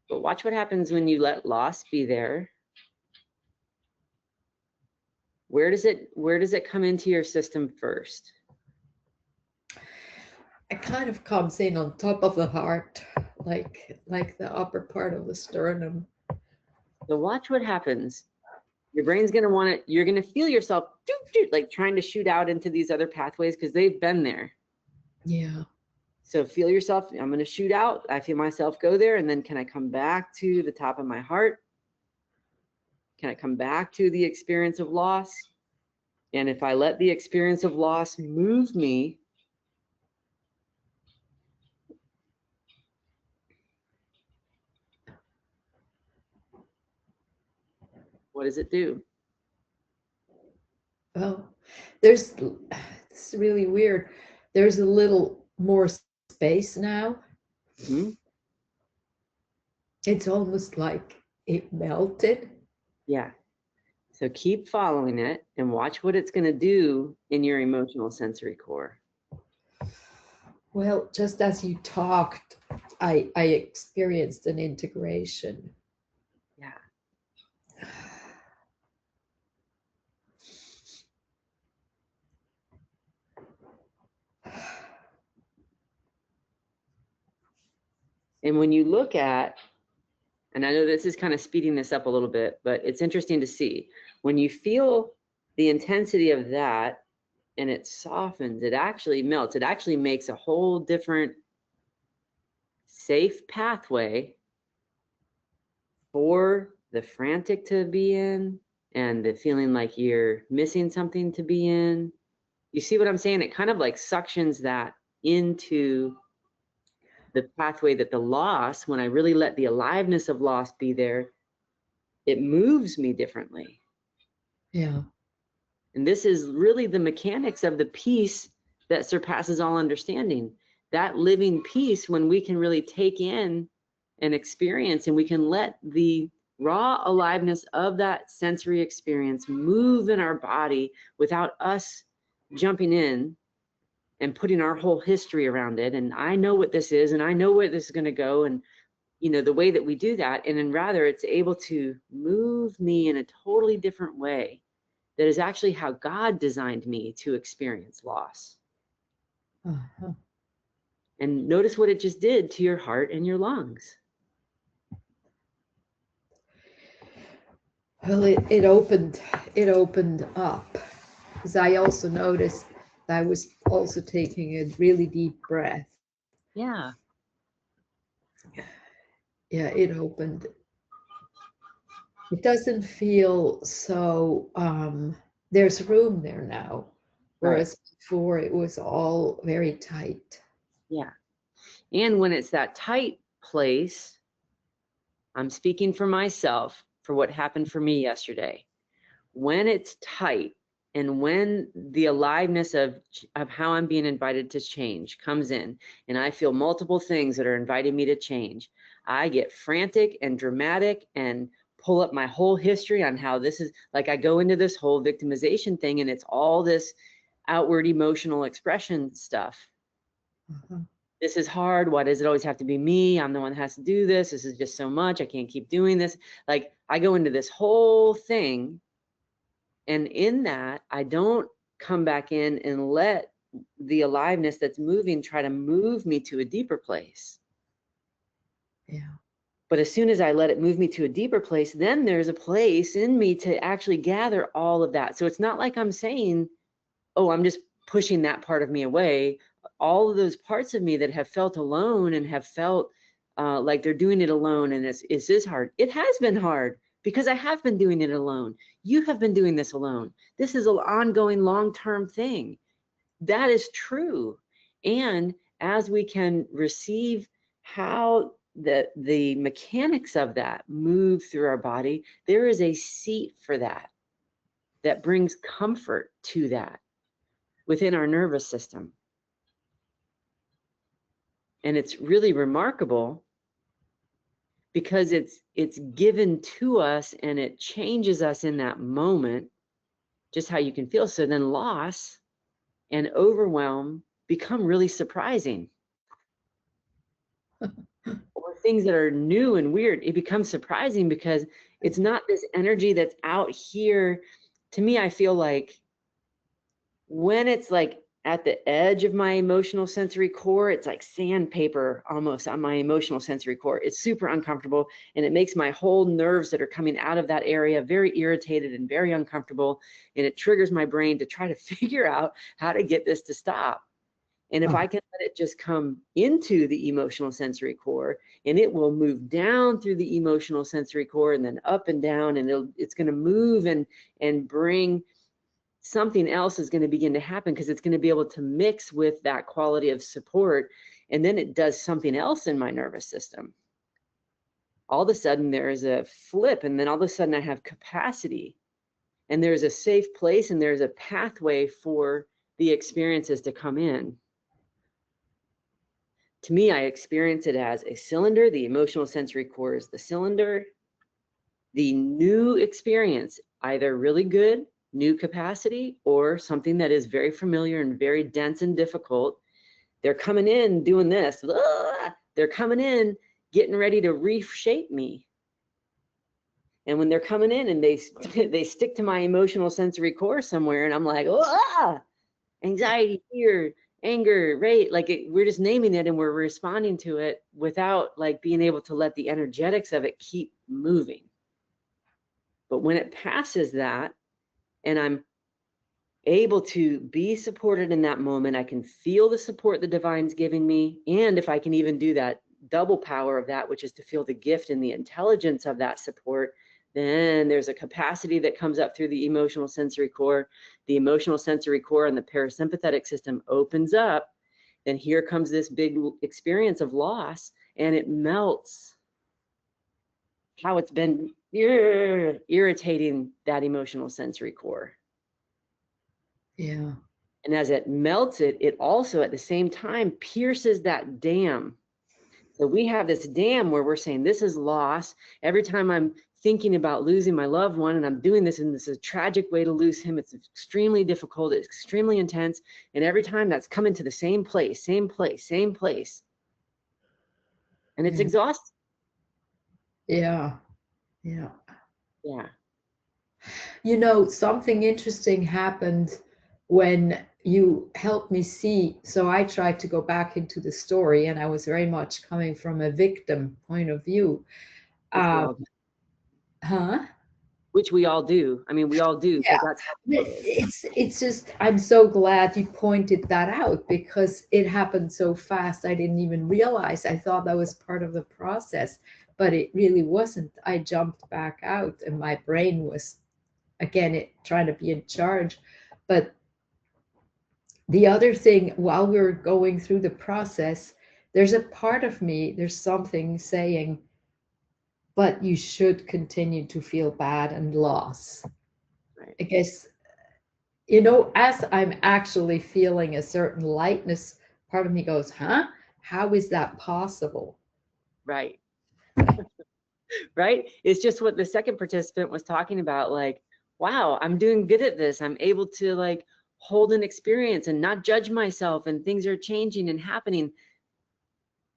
But watch what happens when you let loss be there. Where does it come into your system first?
It kind of comes in on top of the heart, like the upper part of the sternum.
So watch what happens. Your brain's going to want it. You're going to feel yourself like trying to shoot out into these other pathways because they've been there.
Yeah.
So feel yourself. I'm going to shoot out. I feel myself go there. And then can I come back to the top of my heart? Can I come back to the experience of loss? And if I let the experience of loss move me, what does it do?
Well, it's really weird. There's a little more space now.
Mm-hmm.
It's almost like it melted.
Yeah. So keep following it and watch what it's going to do in your emotional sensory core.
Well, just as you talked, I experienced an integration.
Yeah. And when you look at, and I know this is kind of speeding this up a little bit, but it's interesting to see when you feel the intensity of that and it softens, it actually melts. It actually makes a whole different safe pathway for the frantic to be in and the feeling like you're missing something to be in. You see what I'm saying? It kind of like suctions that into the pathway that the loss, when I really let the aliveness of loss be there, it moves me differently.
Yeah.
And this is really the mechanics of the peace that surpasses all understanding. That living peace, when we can really take in and experience, and we can let the raw aliveness of that sensory experience move in our body without us jumping in and putting our whole history around it. And I know what this is, and I know where this is going to go. And, you know, the way that we do that, and then rather it's able to move me in a totally different way. That is actually how God designed me to experience loss.
Uh-huh.
And notice what it just did to your heart and your lungs.
Well, it opened up, because I also noticed that I was also taking a really deep breath.
Yeah.
Yeah, it opened. It doesn't feel so, there's room there now, whereas before it was all very tight.
Yeah. And when it's that tight place, I'm speaking for myself, for what happened for me yesterday. When it's tight and when the aliveness of how I'm being invited to change comes in, and I feel multiple things that are inviting me to change, I get frantic and dramatic and pull up my whole history on how this is, like I go into this whole victimization thing, and it's all this outward emotional expression stuff.
Uh-huh.
This is hard. Why does it always have to be me? I'm the one that has to do this. This is just so much. I can't keep doing this. Like I go into this whole thing, and in that, I don't come back in and let the aliveness that's moving try to move me to a deeper place.
Yeah.
But as soon as I let it move me to a deeper place, then there's a place in me to actually gather all of that. So it's not like I'm saying, oh, I'm just pushing that part of me away. All of those parts of me that have felt alone and have felt like they're doing it alone, and is this hard? It has been hard because I have been doing it alone. You have been doing this alone. This is an ongoing long-term thing. That is true. And as we can receive how the mechanics of that move through our body, there is a seat for that brings comfort to that within our nervous system. And it's really remarkable because it's given to us and it changes us in that moment, just how you can feel. So then loss and overwhelm become really surprising. Or things that are new and weird, it becomes surprising because it's not this energy that's out here. To me, I feel like when it's like at the edge of my emotional sensory core, it's like sandpaper almost on my emotional sensory core. It's super uncomfortable, and it makes my whole nerves that are coming out of that area very irritated and very uncomfortable, and it triggers my brain to try to figure out how to get this to stop. And if I can let it just come into the emotional sensory core, and it will move down through the emotional sensory core and then up and down, and it's going to move and bring something else is going to begin to happen, because it's going to be able to mix with that quality of support. And then it does something else in my nervous system. All of a sudden there is a flip, and then all of a sudden I have capacity, and there's a safe place, and there's a pathway for the experiences to come in. To me, I experience it as a cylinder. The emotional sensory core is the cylinder. The new experience, either really good, new capacity, or something that is very familiar and very dense and difficult. They're coming in doing this. They're coming in, getting ready to reshape me. And when they're coming in and they stick to my emotional sensory core somewhere, and I'm like, anxiety, fear, anger, right? Like we're just naming it and we're responding to it without like being able to let the energetics of it keep moving. But when it passes that, and I'm able to be supported in that moment, I can feel the support the divine's giving me. And if I can even do that double power of that, which is to feel the gift and the intelligence of that support, then there's a capacity that comes up through the emotional sensory core. The emotional sensory core and the parasympathetic system opens up. Then here comes this big experience of loss, and it melts how it's been irritating that emotional sensory core.
Yeah.
And as it melts it, it also at the same time pierces that dam. So we have this dam where we're saying this is loss. Every time I'm thinking about losing my loved one, and I'm doing this, and this is a tragic way to lose him, it's extremely difficult, it's extremely intense. And every time that's coming to the same place. And it's exhausting.
Yeah. You know, something interesting happened when you helped me see. So I tried to go back into the story, and I was very much coming from a victim point of view.
Which we all do. I mean, we all do.
Yeah.
But that's
it's just, I'm so glad you pointed that out, because it happened so fast. I didn't even realize. I thought that was part of the process, but it really wasn't. I jumped back out, and my brain was again trying to be in charge. But the other thing, while we're going through the process, there's a part of me, there's something saying, but you should continue to feel bad and loss. Right. I guess, you know, as I'm actually feeling a certain lightness, part of me goes, how is that possible?
Right. Right. It's just what the second participant was talking about. Like, wow, I'm doing good at this. I'm able to like hold an experience and not judge myself, and things are changing and happening.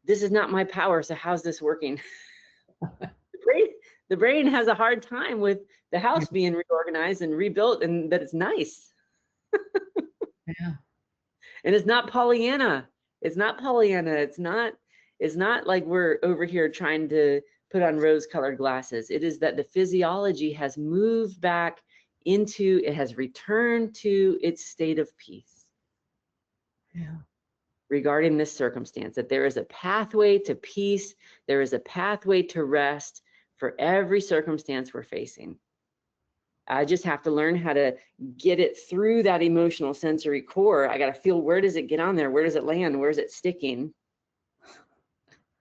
This is not my power. So how's this working? The brain has a hard time with the house being reorganized and rebuilt, and that it's nice.
Yeah.
And it's not Pollyanna. It's not like we're over here trying to put on rose-colored glasses. It is that the physiology has moved back into, it has returned to its state of peace.
Yeah.
regarding this circumstance, that there is a pathway to peace, there is a pathway to rest for every circumstance we're facing. I just have to learn how to get it through that emotional sensory core. I got to feel, where does it get on there? Where does it land? Where is it sticking?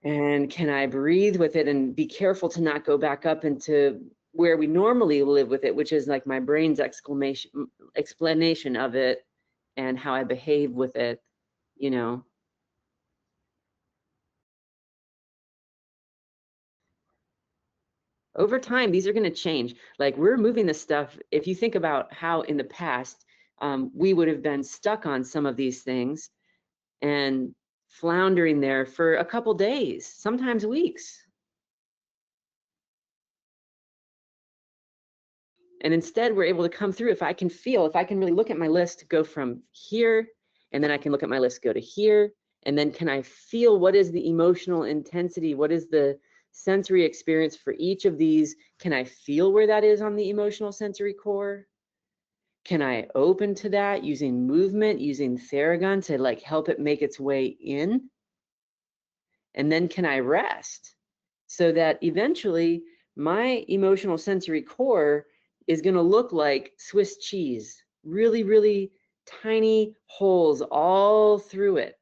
And can I breathe with it and be careful to not go back up into where we normally live with it, which is like my brain's explanation of it and how I behave with it, you know. Over time, these are going to change. Like, we're moving this stuff. If you think about how in the past, we would have been stuck on some of these things and floundering there for a couple days, sometimes weeks. And instead, we're able to come through. If I can really look at my list, go from here, and then I can look at my list, go to here, and then can I feel what is the emotional intensity? What is the sensory experience for each of these? Can I feel where that is on the emotional sensory core? Can I open to that using movement, using Theragun to like help it make its way in? And then can I rest so that eventually my emotional sensory core is going to look like Swiss cheese, really, really tiny holes all through it.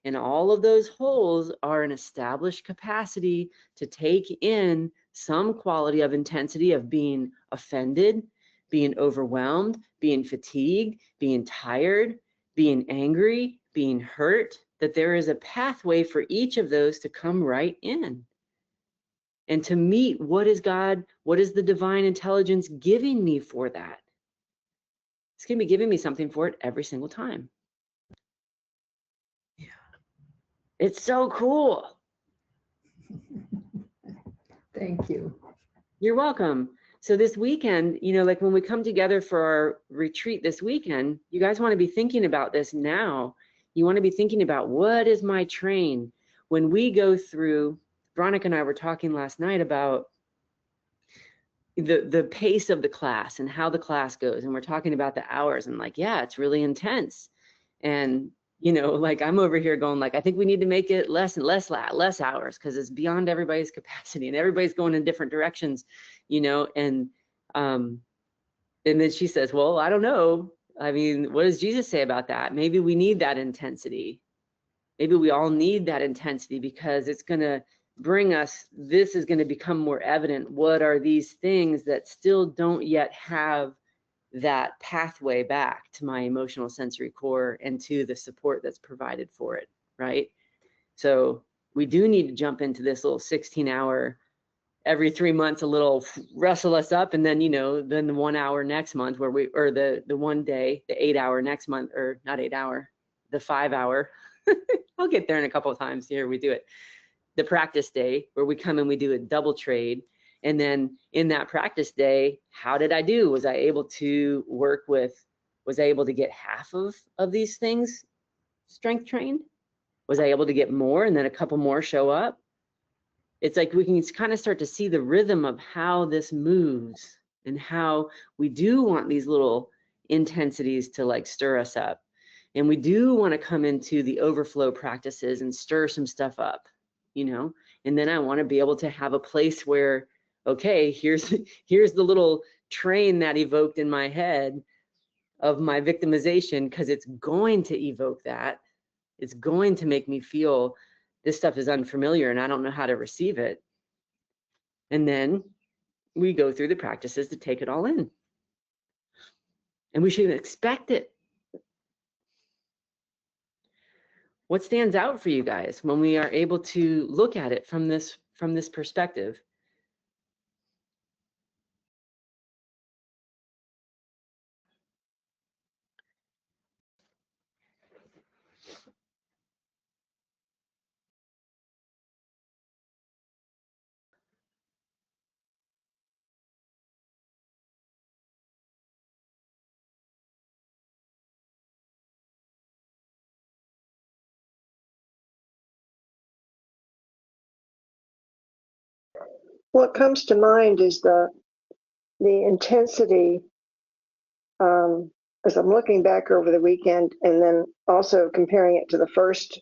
And all of those holes are an established capacity to take in some quality of intensity of being offended, being overwhelmed, being fatigued, being tired, being angry, being hurt, that there is a pathway for each of those to come right in. And to meet what is God, what is the divine intelligence giving me for that? It's going to be giving me something for it every single time. Yeah. It's so cool.
Thank you.
You're welcome. So this weekend, you know, like when we come together for our retreat this weekend, you guys want to be thinking about this now. You want to be thinking about, what is my train? When we go through, Veronica and I were talking last night about the pace of the class and how the class goes, and we're talking about the hours, and like, yeah, it's really intense. And you know, like I'm over here going like, I think we need to make it less and less hours, because it's beyond everybody's capacity and everybody's going in different directions, you know. And then she says, well, I don't know, I mean, what does Jesus say about that? Maybe we need that intensity. Maybe we all need that intensity, because it's going to bring us, this is going to become more evident. What are these things that still don't yet have that pathway back to my emotional sensory core and to the support that's provided for it, right? So we do need to jump into this little 16-hour, every 3 months, a little wrestle us up, and then, you know, then the 1 hour next month where we, or the one day, the 8 hour next month, or not 8 hour, the 5 hour. I'll get there in a couple of times here. We do it. The practice day where we come and we do a double trade. And then in that practice day, how did I do? Was I able to work with, was I able to get half of these things strength trained? Was I able to get more and then a couple more show up? It's like we can kind of start to see the rhythm of how this moves and how we do want these little intensities to like stir us up. And we do want to come into the overflow practices and stir some stuff up, you know. And then I want to be able to have a place where, okay, here's the little train that evoked in my head of my victimization, because it's going to evoke that. It's going to make me feel this stuff is unfamiliar and I don't know how to receive it. And then we go through the practices to take it all in. And we should expect it. What stands out for you guys when we are able to look at it from this perspective?
What comes to mind is the intensity, as I'm looking back over the weekend and then also comparing it to the first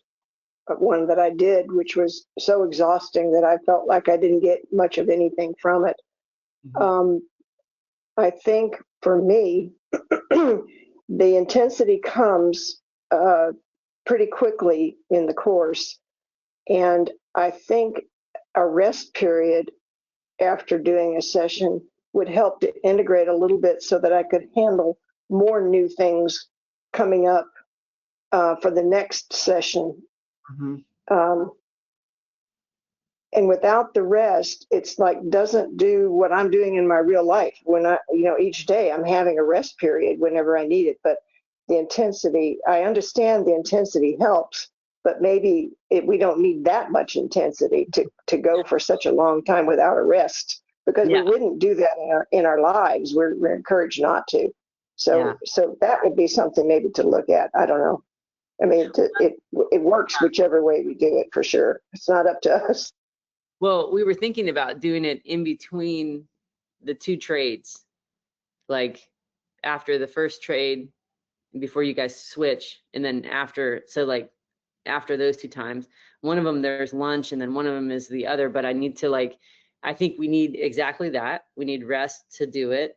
one that I did, which was so exhausting that I felt like I didn't get much of anything from it. I think for me, the intensity comes pretty quickly in the course. And I think a rest period after doing a session would help to integrate a little bit so that I could handle more new things coming up for the next session. And without the rest, it's like doesn't do what I'm doing in my real life. When I, each day I'm having a rest period whenever I need it. But the intensity, I understand the intensity helps, but maybe we don't need that much intensity to go for such a long time without a rest, because we wouldn't do that in our lives. We're encouraged not to. So that would be something maybe to look at. I don't know. I mean, it works whichever way we do it, for sure. It's not up to us.
Well, we were thinking about doing it in between the two trades, like after the first trade, before you guys switch, and then after, so like after those 2 times, one of them there's lunch, and then one of them is the other. But I need to I think we need exactly that. We need rest to do it,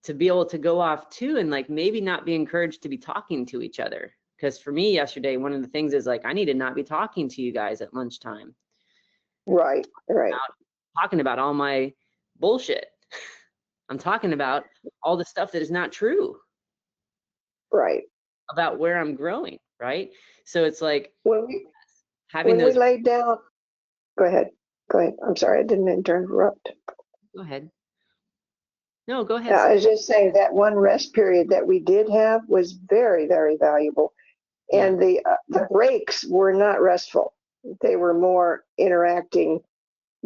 to be able to go off too, and maybe not be encouraged to be talking to each other. Because for me yesterday, one of the things is I need to not be talking to you guys at lunchtime.
Right.
Talking about all my bullshit. I'm talking about all the stuff that is not true.
Right.
About where I'm growing, right? So it's
when we laid down. Go ahead. I'm sorry, I didn't mean to interrupt.
Go ahead. No, go ahead.
I was just saying that one rest period that we did have was very, very valuable. And the breaks were not restful. They were more interacting,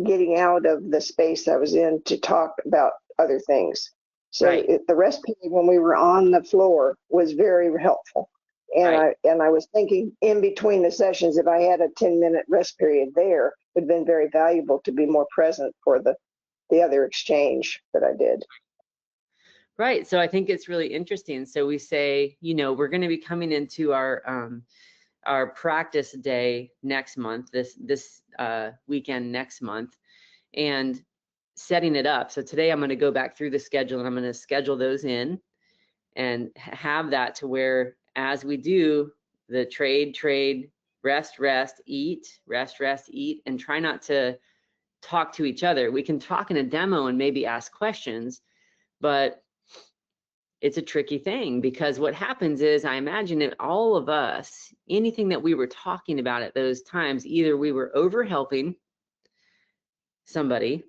getting out of the space I was in to talk about other things. So the rest period when we were on the floor was very helpful. And I was thinking in between the sessions, if I had a 10-minute rest period there, it would have been very valuable to be more present for the other exchange that I did.
Right. So I think it's really interesting. So we say, we're going to be coming into our practice day next month, this weekend next month, and setting it up. So today I'm going to go back through the schedule, and I'm going to schedule those in and have that to where, as we do the trade, rest, eat, rest, eat, and try not to talk to each other. We can talk in a demo and maybe ask questions, but it's a tricky thing, because what happens is, I imagine that all of us, anything that we were talking about at those times, either we were over helping somebody,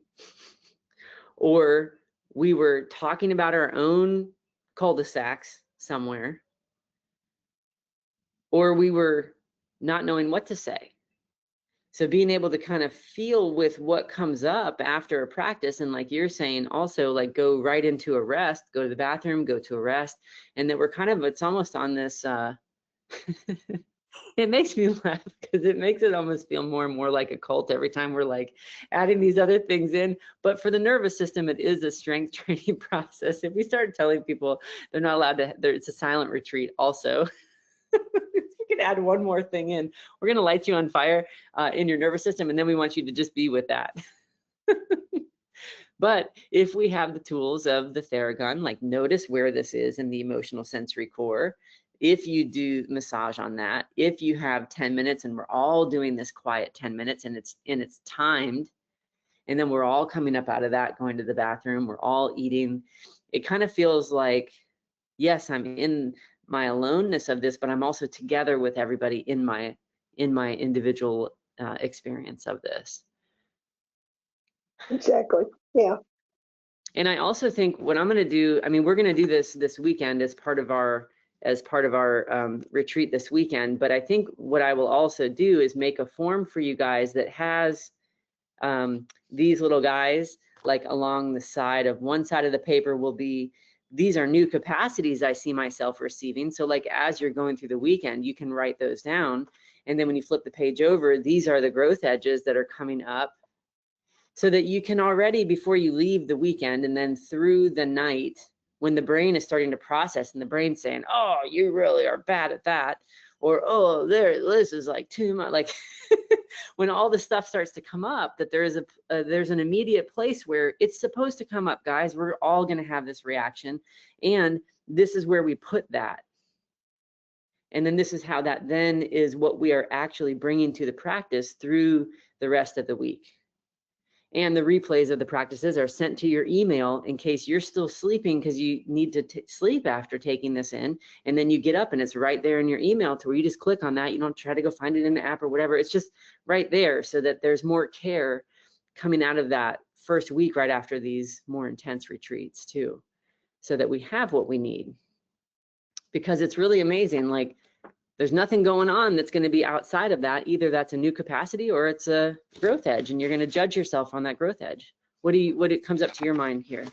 or we were talking about our own cul-de-sacs somewhere, or we were not knowing what to say. So being able to kind of feel with what comes up after a practice, and like you're saying, also go right into a rest, go to the bathroom, go to a rest, and that we're kind of, it's almost on this, it makes me laugh because it makes it almost feel more and more like a cult every time we're adding these other things in. But for the nervous system, it is a strength training process. If we start telling people they're not allowed to, it's a silent retreat also. We could add one more thing in. We're going to light you on fire in your nervous system, and then we want you to just be with that. But if we have the tools of the Theragun, notice where this is in the emotional sensory core, if you do massage on that, if you have 10 minutes, and we're all doing this quiet 10 minutes, and it's timed, and then we're all coming up out of that, going to the bathroom, we're all eating, it kind of feels like, yes, I'm in my aloneness of this, but I'm also together with everybody in my individual experience of this.
Exactly. Yeah.
And I also think what I'm going to do, I mean, we're going to do this weekend as part of our retreat this weekend. But I think what I will also do is make a form for you guys that has these little guys along the side of one side of the paper will be, these are new capacities I see myself receiving. So as you're going through the weekend, you can write those down. And then when you flip the page over, these are the growth edges that are coming up, so that you can already, before you leave the weekend and then through the night, when the brain is starting to process and the brain's saying, oh, you really are bad at that, or, oh, this is like too much. Like when all the stuff starts to come up, that there's an immediate place where it's supposed to come up, guys. We're all going to have this reaction, and this is where we put that. And then this is how that then is what we are actually bringing to the practice through the rest of the week. And the replays of the practices are sent to your email in case you're still sleeping, because you need to sleep after taking this in. And then you get up and it's right there in your email to where you just click on that. You don't try to go find it in the app or whatever. It's just right there, so that there's more care coming out of that first week right after these more intense retreats too, so that we have what we need. Because it's really amazing. Like, there's nothing going on that's going to be outside of that. Either that's a new capacity or it's a growth edge, and you're going to judge yourself on that growth edge. What it comes up to your mind here?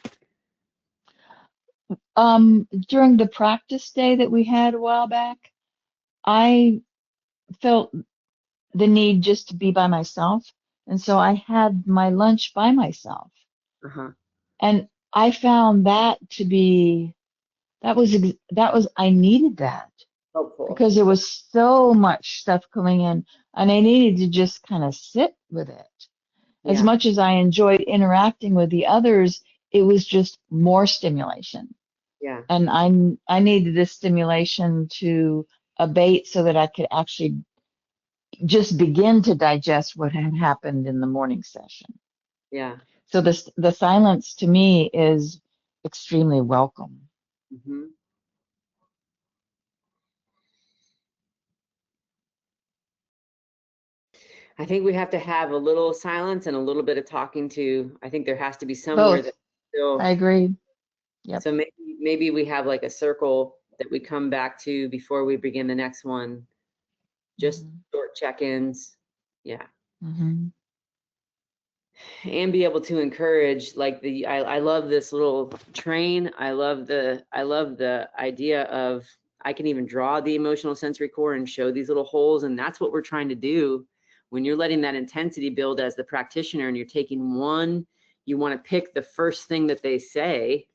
During the practice day that we had a while back, I felt the need just to be by myself. And so I had my lunch by myself. And I found that to be, I needed that.
Helpful.
Because there was so much stuff coming in, and I needed to just kind of sit with it. As much as I enjoyed interacting with the others, it was just more stimulation.
Yeah.
And I needed this stimulation to abate so that I could actually just begin to digest what had happened in the morning session.
Yeah.
So the silence to me is extremely welcome.
Mm-hmm. I think we have to have a little silence and a little bit of talking too. I think there has to be somewhere
Both.
that still.
I agree. Yep.
So maybe we have like a circle that we come back to before we begin the next one. Just short check-ins. Yeah.
Mm-hmm.
And be able to encourage, like I love this little train. I love the idea of, I can even draw the emotional sensory core and show these little holes, and that's what we're trying to do. When you're letting that intensity build as the practitioner and you're taking one, you want to pick the first thing that they say.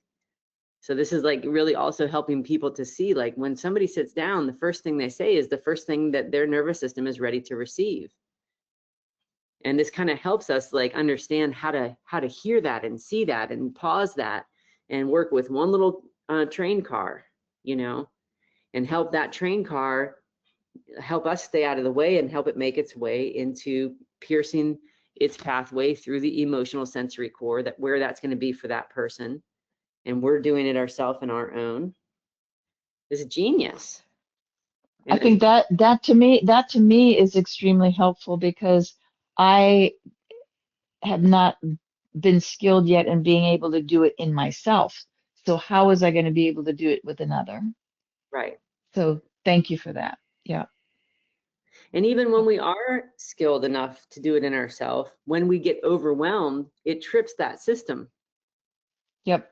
So this is like really also helping people to see, like, when somebody sits down, the first thing they say is the first thing that their nervous system is ready to receive. And this kind of helps us like understand how to hear that and see that and pause that and work with one little train car, and help that train car help us stay out of the way and help it make its way into piercing its pathway through the emotional sensory core, that where that's going to be for that person. And we're doing it ourselves and our own. This is genius.
I think that to me is extremely helpful, because I have not been skilled yet in being able to do it in myself. So how was I going to be able to do it with another?
Right.
So thank you for that. Yeah.
And even when we are skilled enough to do it in ourselves, when we get overwhelmed, it trips that system.
Yep.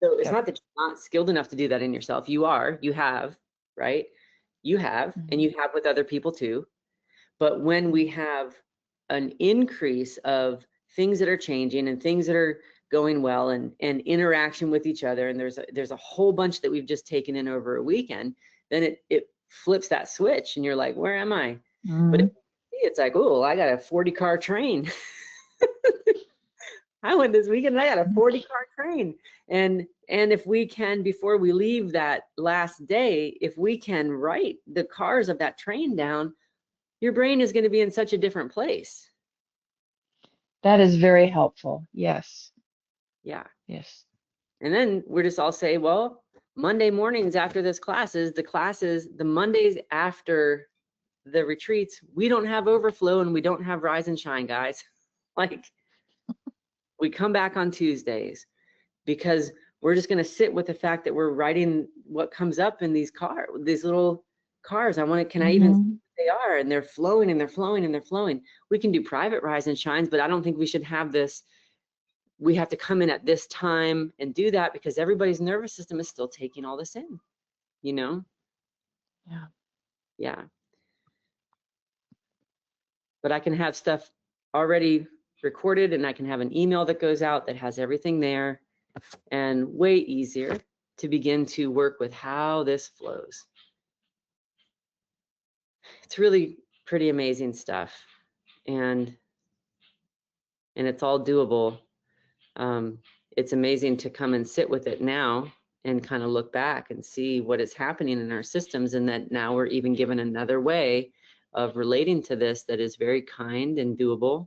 So it's not that you're not skilled enough to do that in yourself. You have, right? You have, and you have with other people too. But when we have an increase of things that are changing and things that are going well, and interaction with each other, and there's a whole bunch that we've just taken in over a weekend, then it flips that switch and you're like, where am I? But it's like, oh, I got a 40-car train. I went this weekend and I got a 40-car train. And if we can, before we leave that last day, if we can write the cars of that train down, your brain is going to be in such a different place.
That is very helpful. Yes.
Yeah.
Yes.
And then we're just all say, well, Monday mornings after this the Mondays after the retreats, we don't have overflow and we don't have rise and shine, guys. Like, we come back on Tuesdays, because we're just going to sit with the fact that we're writing what comes up in these little cars. Can I even see what they are? And they're flowing and they're flowing and they're flowing. We can do private rise and shines, but I don't think we should have this. We have to come in at this time and do that, because everybody's nervous system is still taking all this in, Yeah. Yeah. But I can have stuff already recorded, and I can have an email that goes out that has everything there, and way easier to begin to work with how this flows. it's really pretty amazing stuff, and it's all doable. It's amazing to come and sit with it now and kind of look back and see what is happening in our systems, and that now we're even given another way of relating to this that is very kind and doable.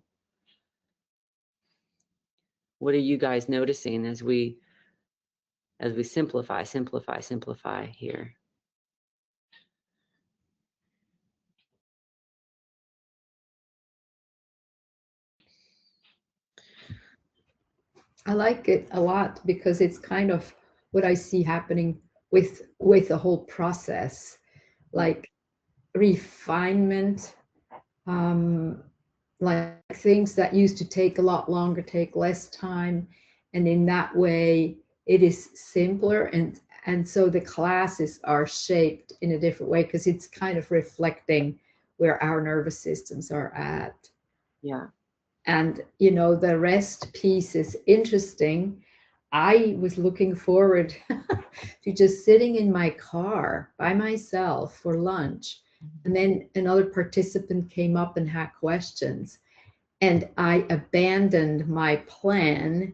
What are you guys noticing as we simplify here?
I like it a lot because it's kind of what I see happening with the whole process, like refinement, like things that used to take a lot longer take less time, and in that way it is simpler, and so the classes are shaped in a different way because it's kind of reflecting where our nervous systems are at.
Yeah.
And you know, the rest piece is interesting. I was looking forward to just sitting in my car by myself for lunch. And then another participant came up and had questions. And I abandoned my plan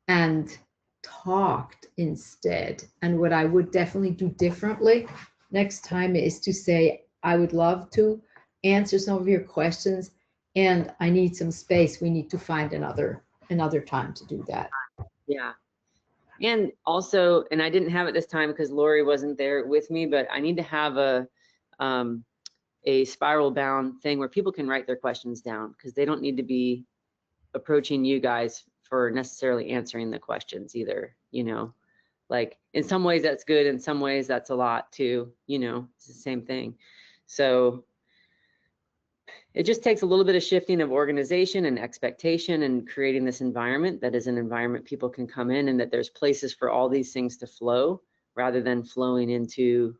and talked instead. And what I would definitely do differently next time is to say, I would love to answer some of your questions, and I need some space. We need to find another time to do that.
Yeah. And also, and I didn't have it this time because Lori wasn't there with me, but I need to have a spiral bound thing where people can write their questions down, because they don't need to be approaching you guys for necessarily answering the questions either. You know, like in some ways that's good, in some ways that's a lot too, you know, it's the same thing. So it just takes a little bit of shifting of organization and expectation, and creating this environment that is an environment people can come in, and that there's places for all these things to flow, rather than flowing into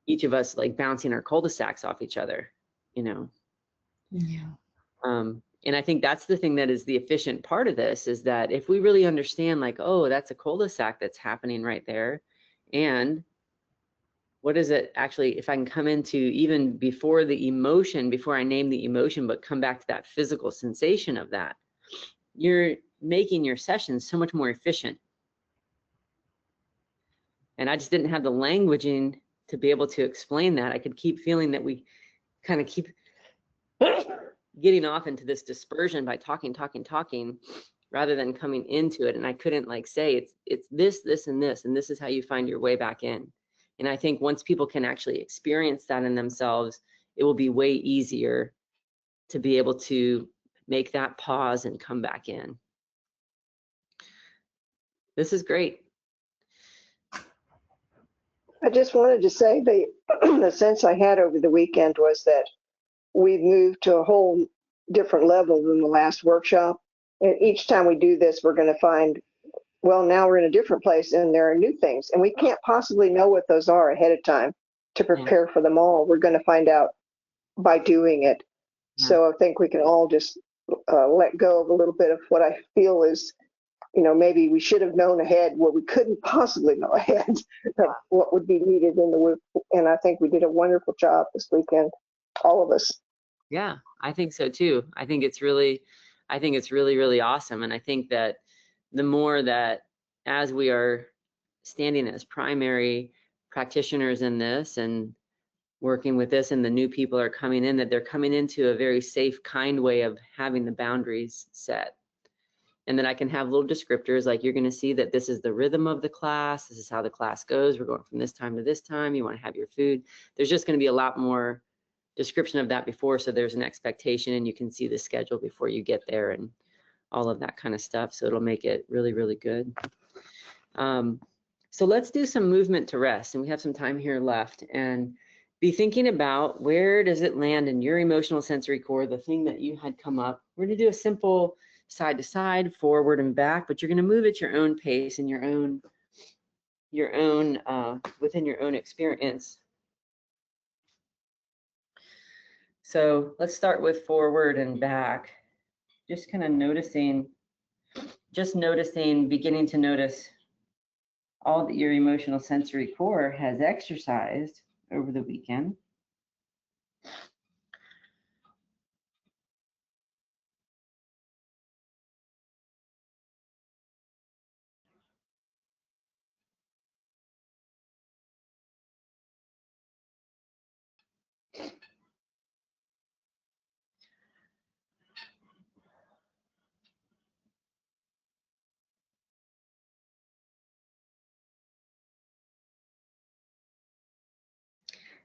each of us like bouncing our cul-de-sacs off each other, you know.
Yeah.
And I think that's the thing that is the efficient part of this, is that if we really understand, like, oh, that's a cul-de-sac that's happening right there, and what is it actually, if I can come into even before the emotion, before I name the emotion, but come back to that physical sensation of that, you're making your sessions so much more efficient. And I just didn't have the languaging to be able to explain that. I could keep feeling that we kind of keep getting off into this dispersion by talking, rather than coming into it. And I couldn't like say it's this, and this is how you find your way back in. And I think once people can actually experience that in themselves, it will be way easier to be able to make that pause and come back in. This is great.
I just wanted to say the sense I had over the weekend was that we've moved to a whole different level than the last workshop. And each time we do this, we're going to find, well, now we're in a different place and there are new things. And we can't possibly know what those are ahead of time to prepare for them all. We're going to find out by doing it.
Yeah.
So I think we can all just let go of a little bit of what I feel is, you know, maybe we should have known ahead what we couldn't possibly know ahead of what would be needed in the work. And I think we did a wonderful job this weekend, all of us.
Yeah, I think so too. I think it's really, really awesome. And I think that the more that as we are standing as primary practitioners in this and working with this, and the new people are coming in, that they're coming into a very safe, kind way of having the boundaries set. And then I can have little descriptors like, you're going to see that this is the rhythm of the class. This is how the class goes. We're going from this time to this time. You want to have your food. There's just going to be a lot more description of that before, so there's an expectation, and you can see the schedule before you get there and all of that kind of stuff. So it'll make it really, really good. So let's do some movement to rest, and we have some time here left, and be thinking about, where does it land in your emotional sensory core, the thing that you had come up. We're going to do a simple side to side, forward and back, but you're going to move at your own pace and your own within your own experience. So let's start with forward and back. Just kind of noticing, beginning to notice all that your emotional sensory core has exercised over the weekend.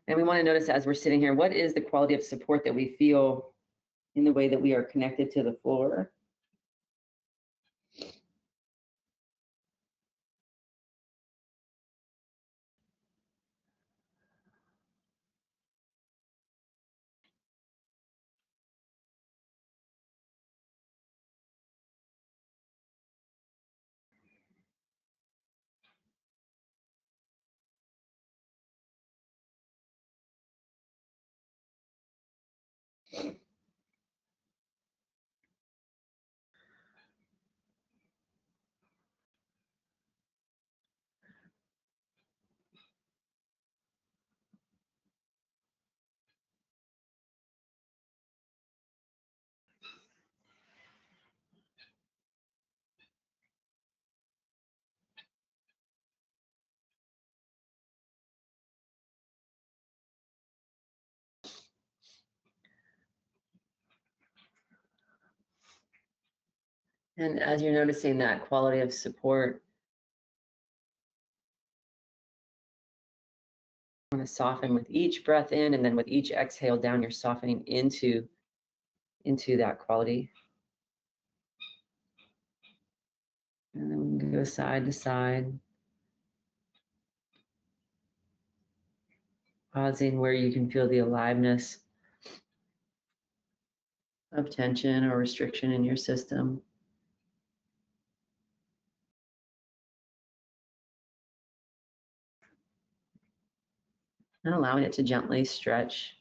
And we want to notice as we're sitting here, what is the quality of support that we feel in the way that we are connected to the floor? And as you're noticing that quality of support, you want to soften with each breath in, and then with each exhale down, you're softening into that quality. And then we can go side to side, pausing where you can feel the aliveness of tension or restriction in your system. And allowing it to gently stretch.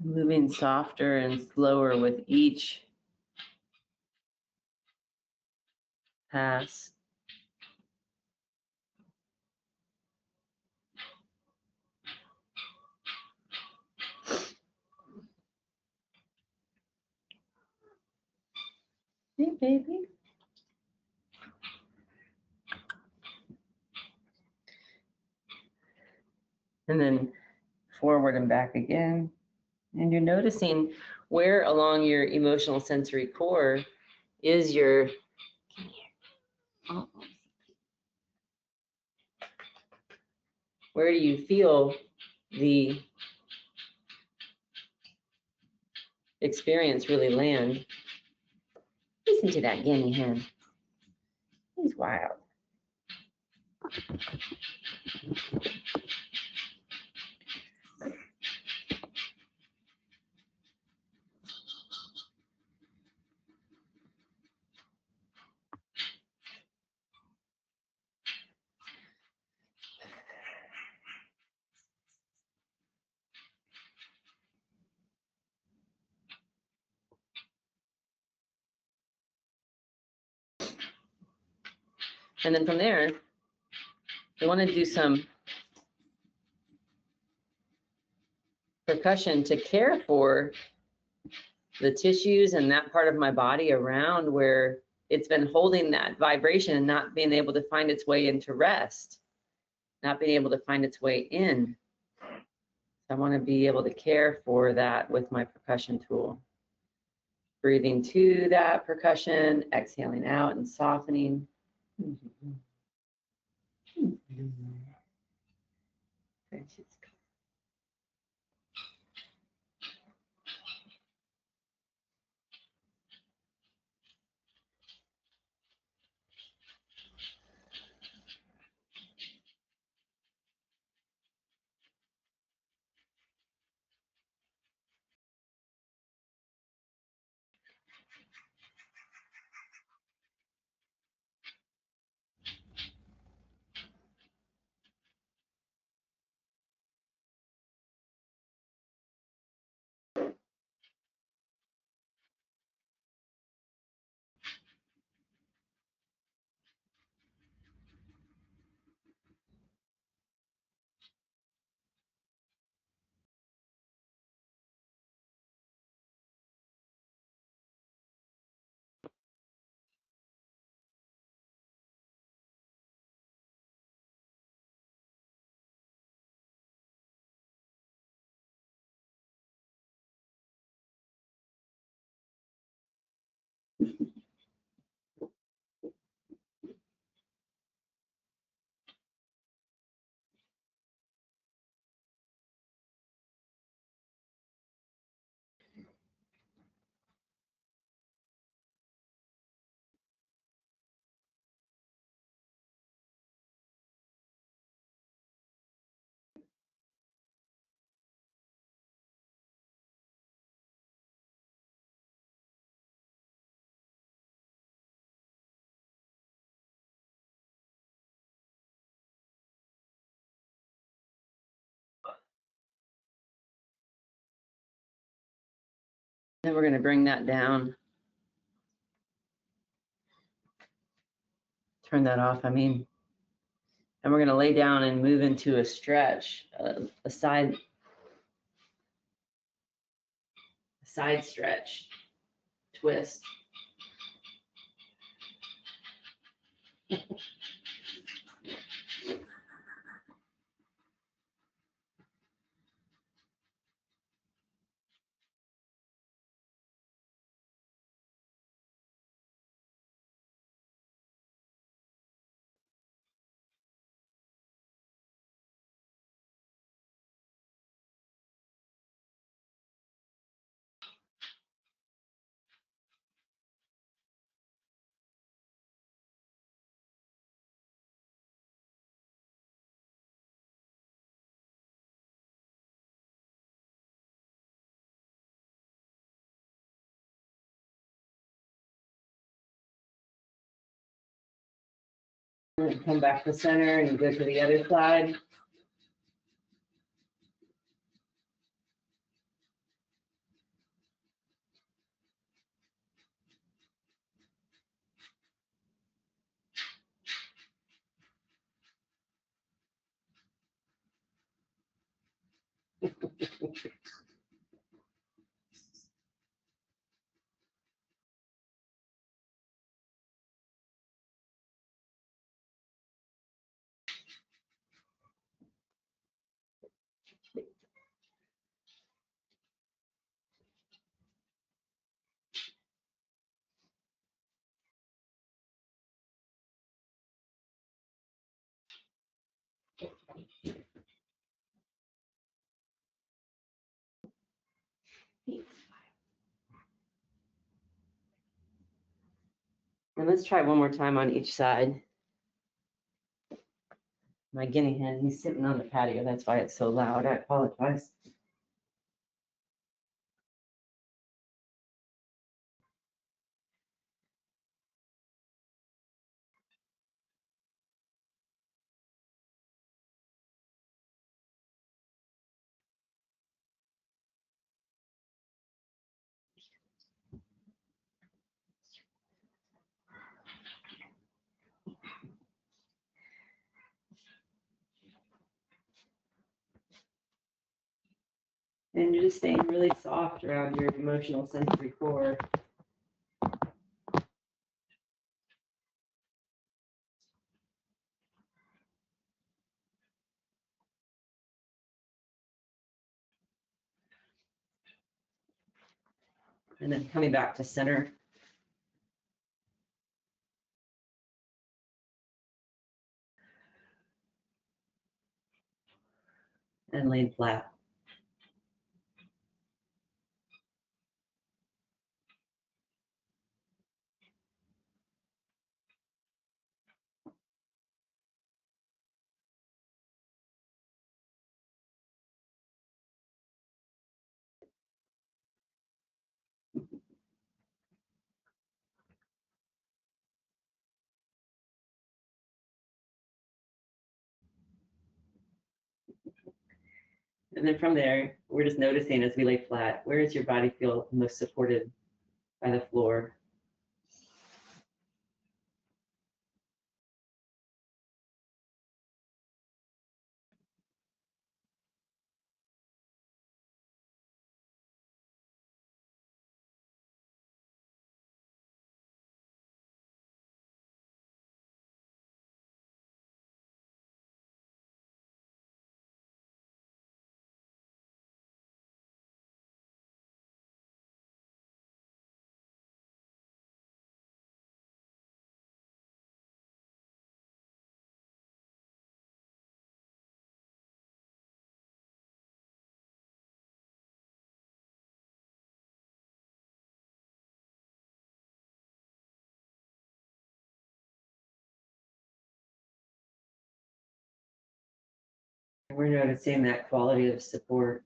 Moving softer and slower with each pass. Hey, baby. And then forward and back again. And you're noticing where along your emotional sensory core is your, where do you feel the experience really land? Listen to that guinea hen. He's wild. And then from there, we want to do some percussion to care for the tissues and that part of my body around where it's been holding that vibration and not being able to find its way into rest. not being able to find its way in. I want to be able to care for that with my percussion tool. Breathing to that percussion, exhaling out and softening. Then we're going to bring that down. Turn that off, I mean. And we're going to lay down and move into a stretch, a side stretch, twist. And come back to center and go to the other side. And let's try one more time on each side. My guinea hen, he's sitting on the patio. That's why it's so loud. I apologize. And you're just staying really soft around your emotional sensory core. And then coming back to center. And laying flat. And then from there, we're just noticing as we lay flat, where does your body feel most supported by the floor? And we're noticing that quality of support.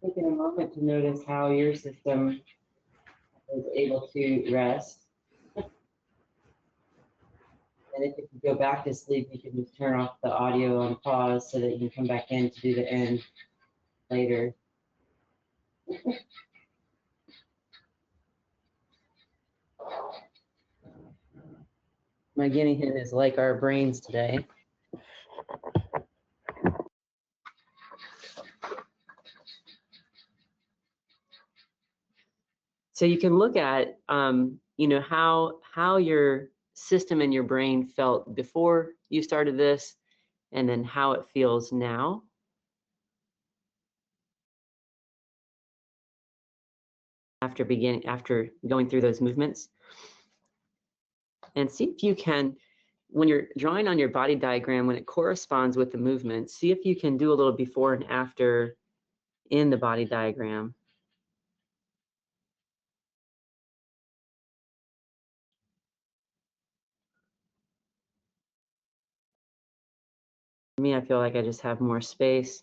Taking a moment to notice how your system is able to rest. And if you go back to sleep, you can just turn off the audio on pause so that you can come back in to do the end later. My guinea hen is like our brains today. So you can look at, how your system and your brain felt before you started this, and then how it feels now. After going through those movements, and see if you can, when you're drawing on your body diagram, when it corresponds with the movement, see if you can do a little before and after in the body diagram. For me, I feel like I just have more space.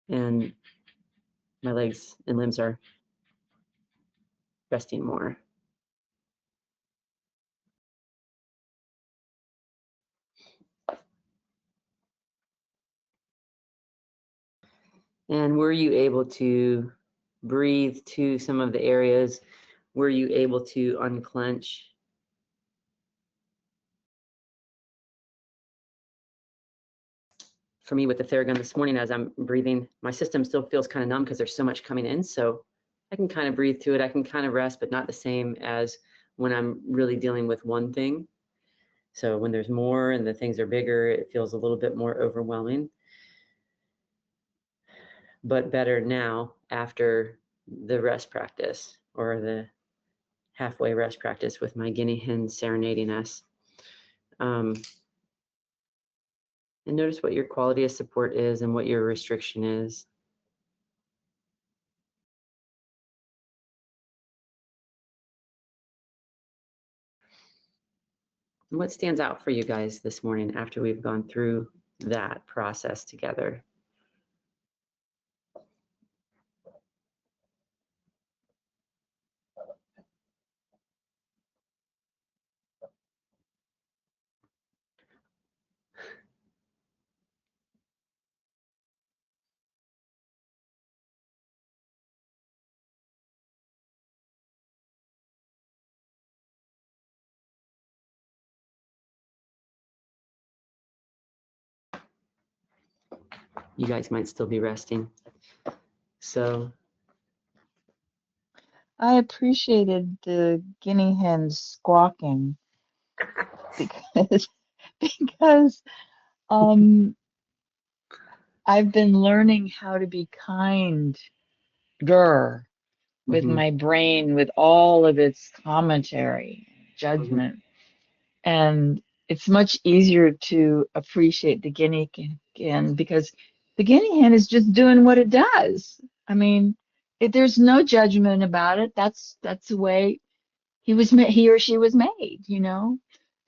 And my legs and limbs are resting more. And were you able to breathe to some of the areas? Were you able to unclench? For me, with the Theragun this morning, as I'm breathing, my system still feels kind of numb because there's so much coming in. So I can kind of breathe to it. I can kind of rest, but not the same as when I'm really dealing with one thing. So when there's more and the things are bigger, it feels a little bit more overwhelming. But better now after the rest practice, or the halfway rest practice with my guinea hen serenading us. And notice what your quality of support is and what your restriction is. And what stands out for you guys this morning after we've gone through that process together? You guys might still be resting. So
I appreciated the guinea hens squawking because because um I've been learning how to be kinder with my brain, with all of its commentary, judgment. And it's much easier to appreciate the guinea hen because the guinea hen is just doing what it does. I mean, there's no judgment about it. That's the way he or she was made,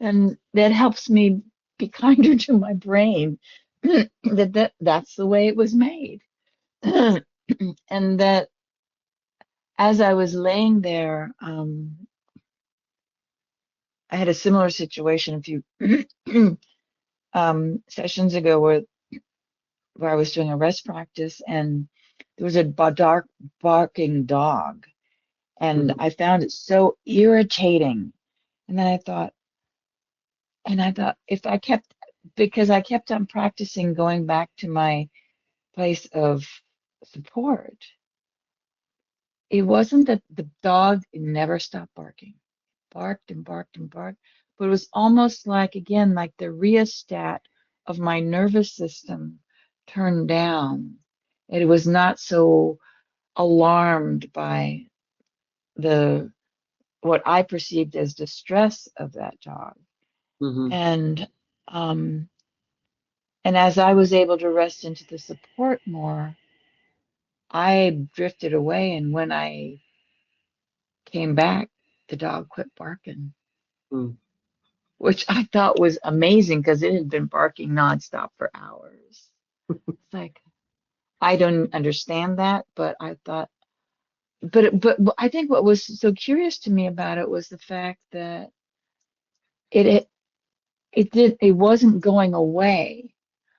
and that helps me be kinder to my brain that's the way it was made. And that as I was laying there, I had a similar situation a few sessions ago where I was doing a rest practice, and there was a dark barking dog, and I found it so irritating. And then I thought if I kept, because I kept on practicing going back to my place of support, it wasn't that the dog never stopped barking, barked and barked and barked, but it was almost like, again, like the rheostat of my nervous system turned down. It was not so alarmed by the what I perceived as the stress of that dog. And and as I was able to rest into the support more, I drifted away, and when I came back, the dog quit barking. which I thought was amazing because it had been barking nonstop for hours. It's like, I don't understand that, but I thought, but I think what was so curious to me about it was the fact that it it wasn't going away,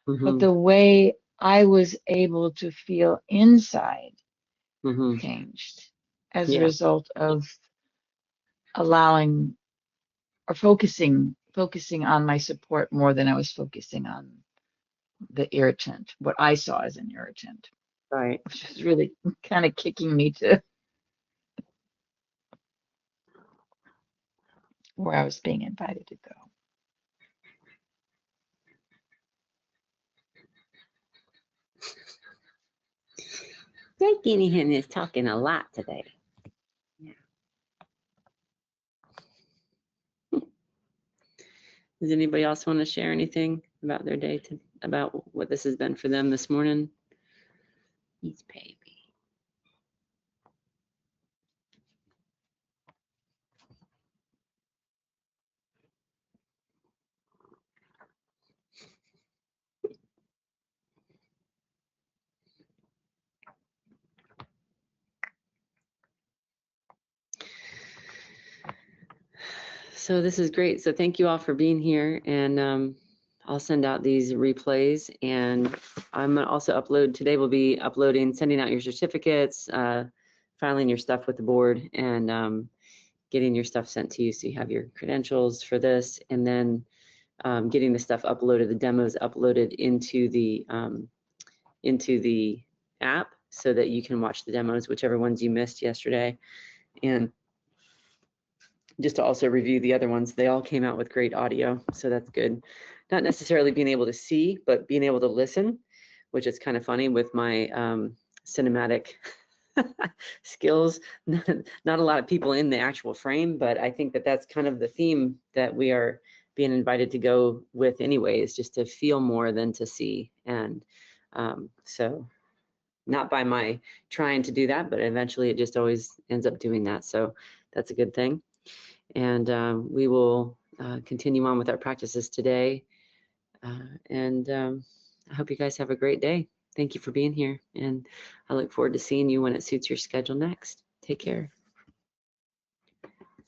but
Mm-hmm.
the way I was able to feel inside
Mm-hmm.
changed as a
Yeah.
result of allowing or focusing on my support more than I was focusing on the irritant, what I saw as an irritant,
Right.
which was really kind of kicking me to where I was being invited to go.
Jake is talking a lot today. Yeah. Does anybody else want to share anything about their day, about what this has been for them this morning? He's baby. So this is great. So thank you all for being here, and I'll send out these replays, and I'm gonna also upload. Today we'll be uploading, sending out your certificates, filing your stuff with the board, and getting your stuff sent to you so you have your credentials for this, and then getting the stuff uploaded, the demos uploaded into the app so that you can watch the demos, whichever ones you missed yesterday, and just to also review the other ones. They all came out with great audio, so that's good. Not necessarily being able to see, but being able to listen, which is kind of funny with my cinematic skills. Not a lot of people in the actual frame, but I think that that's kind of the theme that we are being invited to go with anyways, just to feel more than to see. And so not by my trying to do that, but eventually it just always ends up doing that. So that's a good thing. And we will continue on with our practices today. And I hope you guys have a great day. Thank you for being here. And I look forward to seeing you when it suits your schedule next. Take care.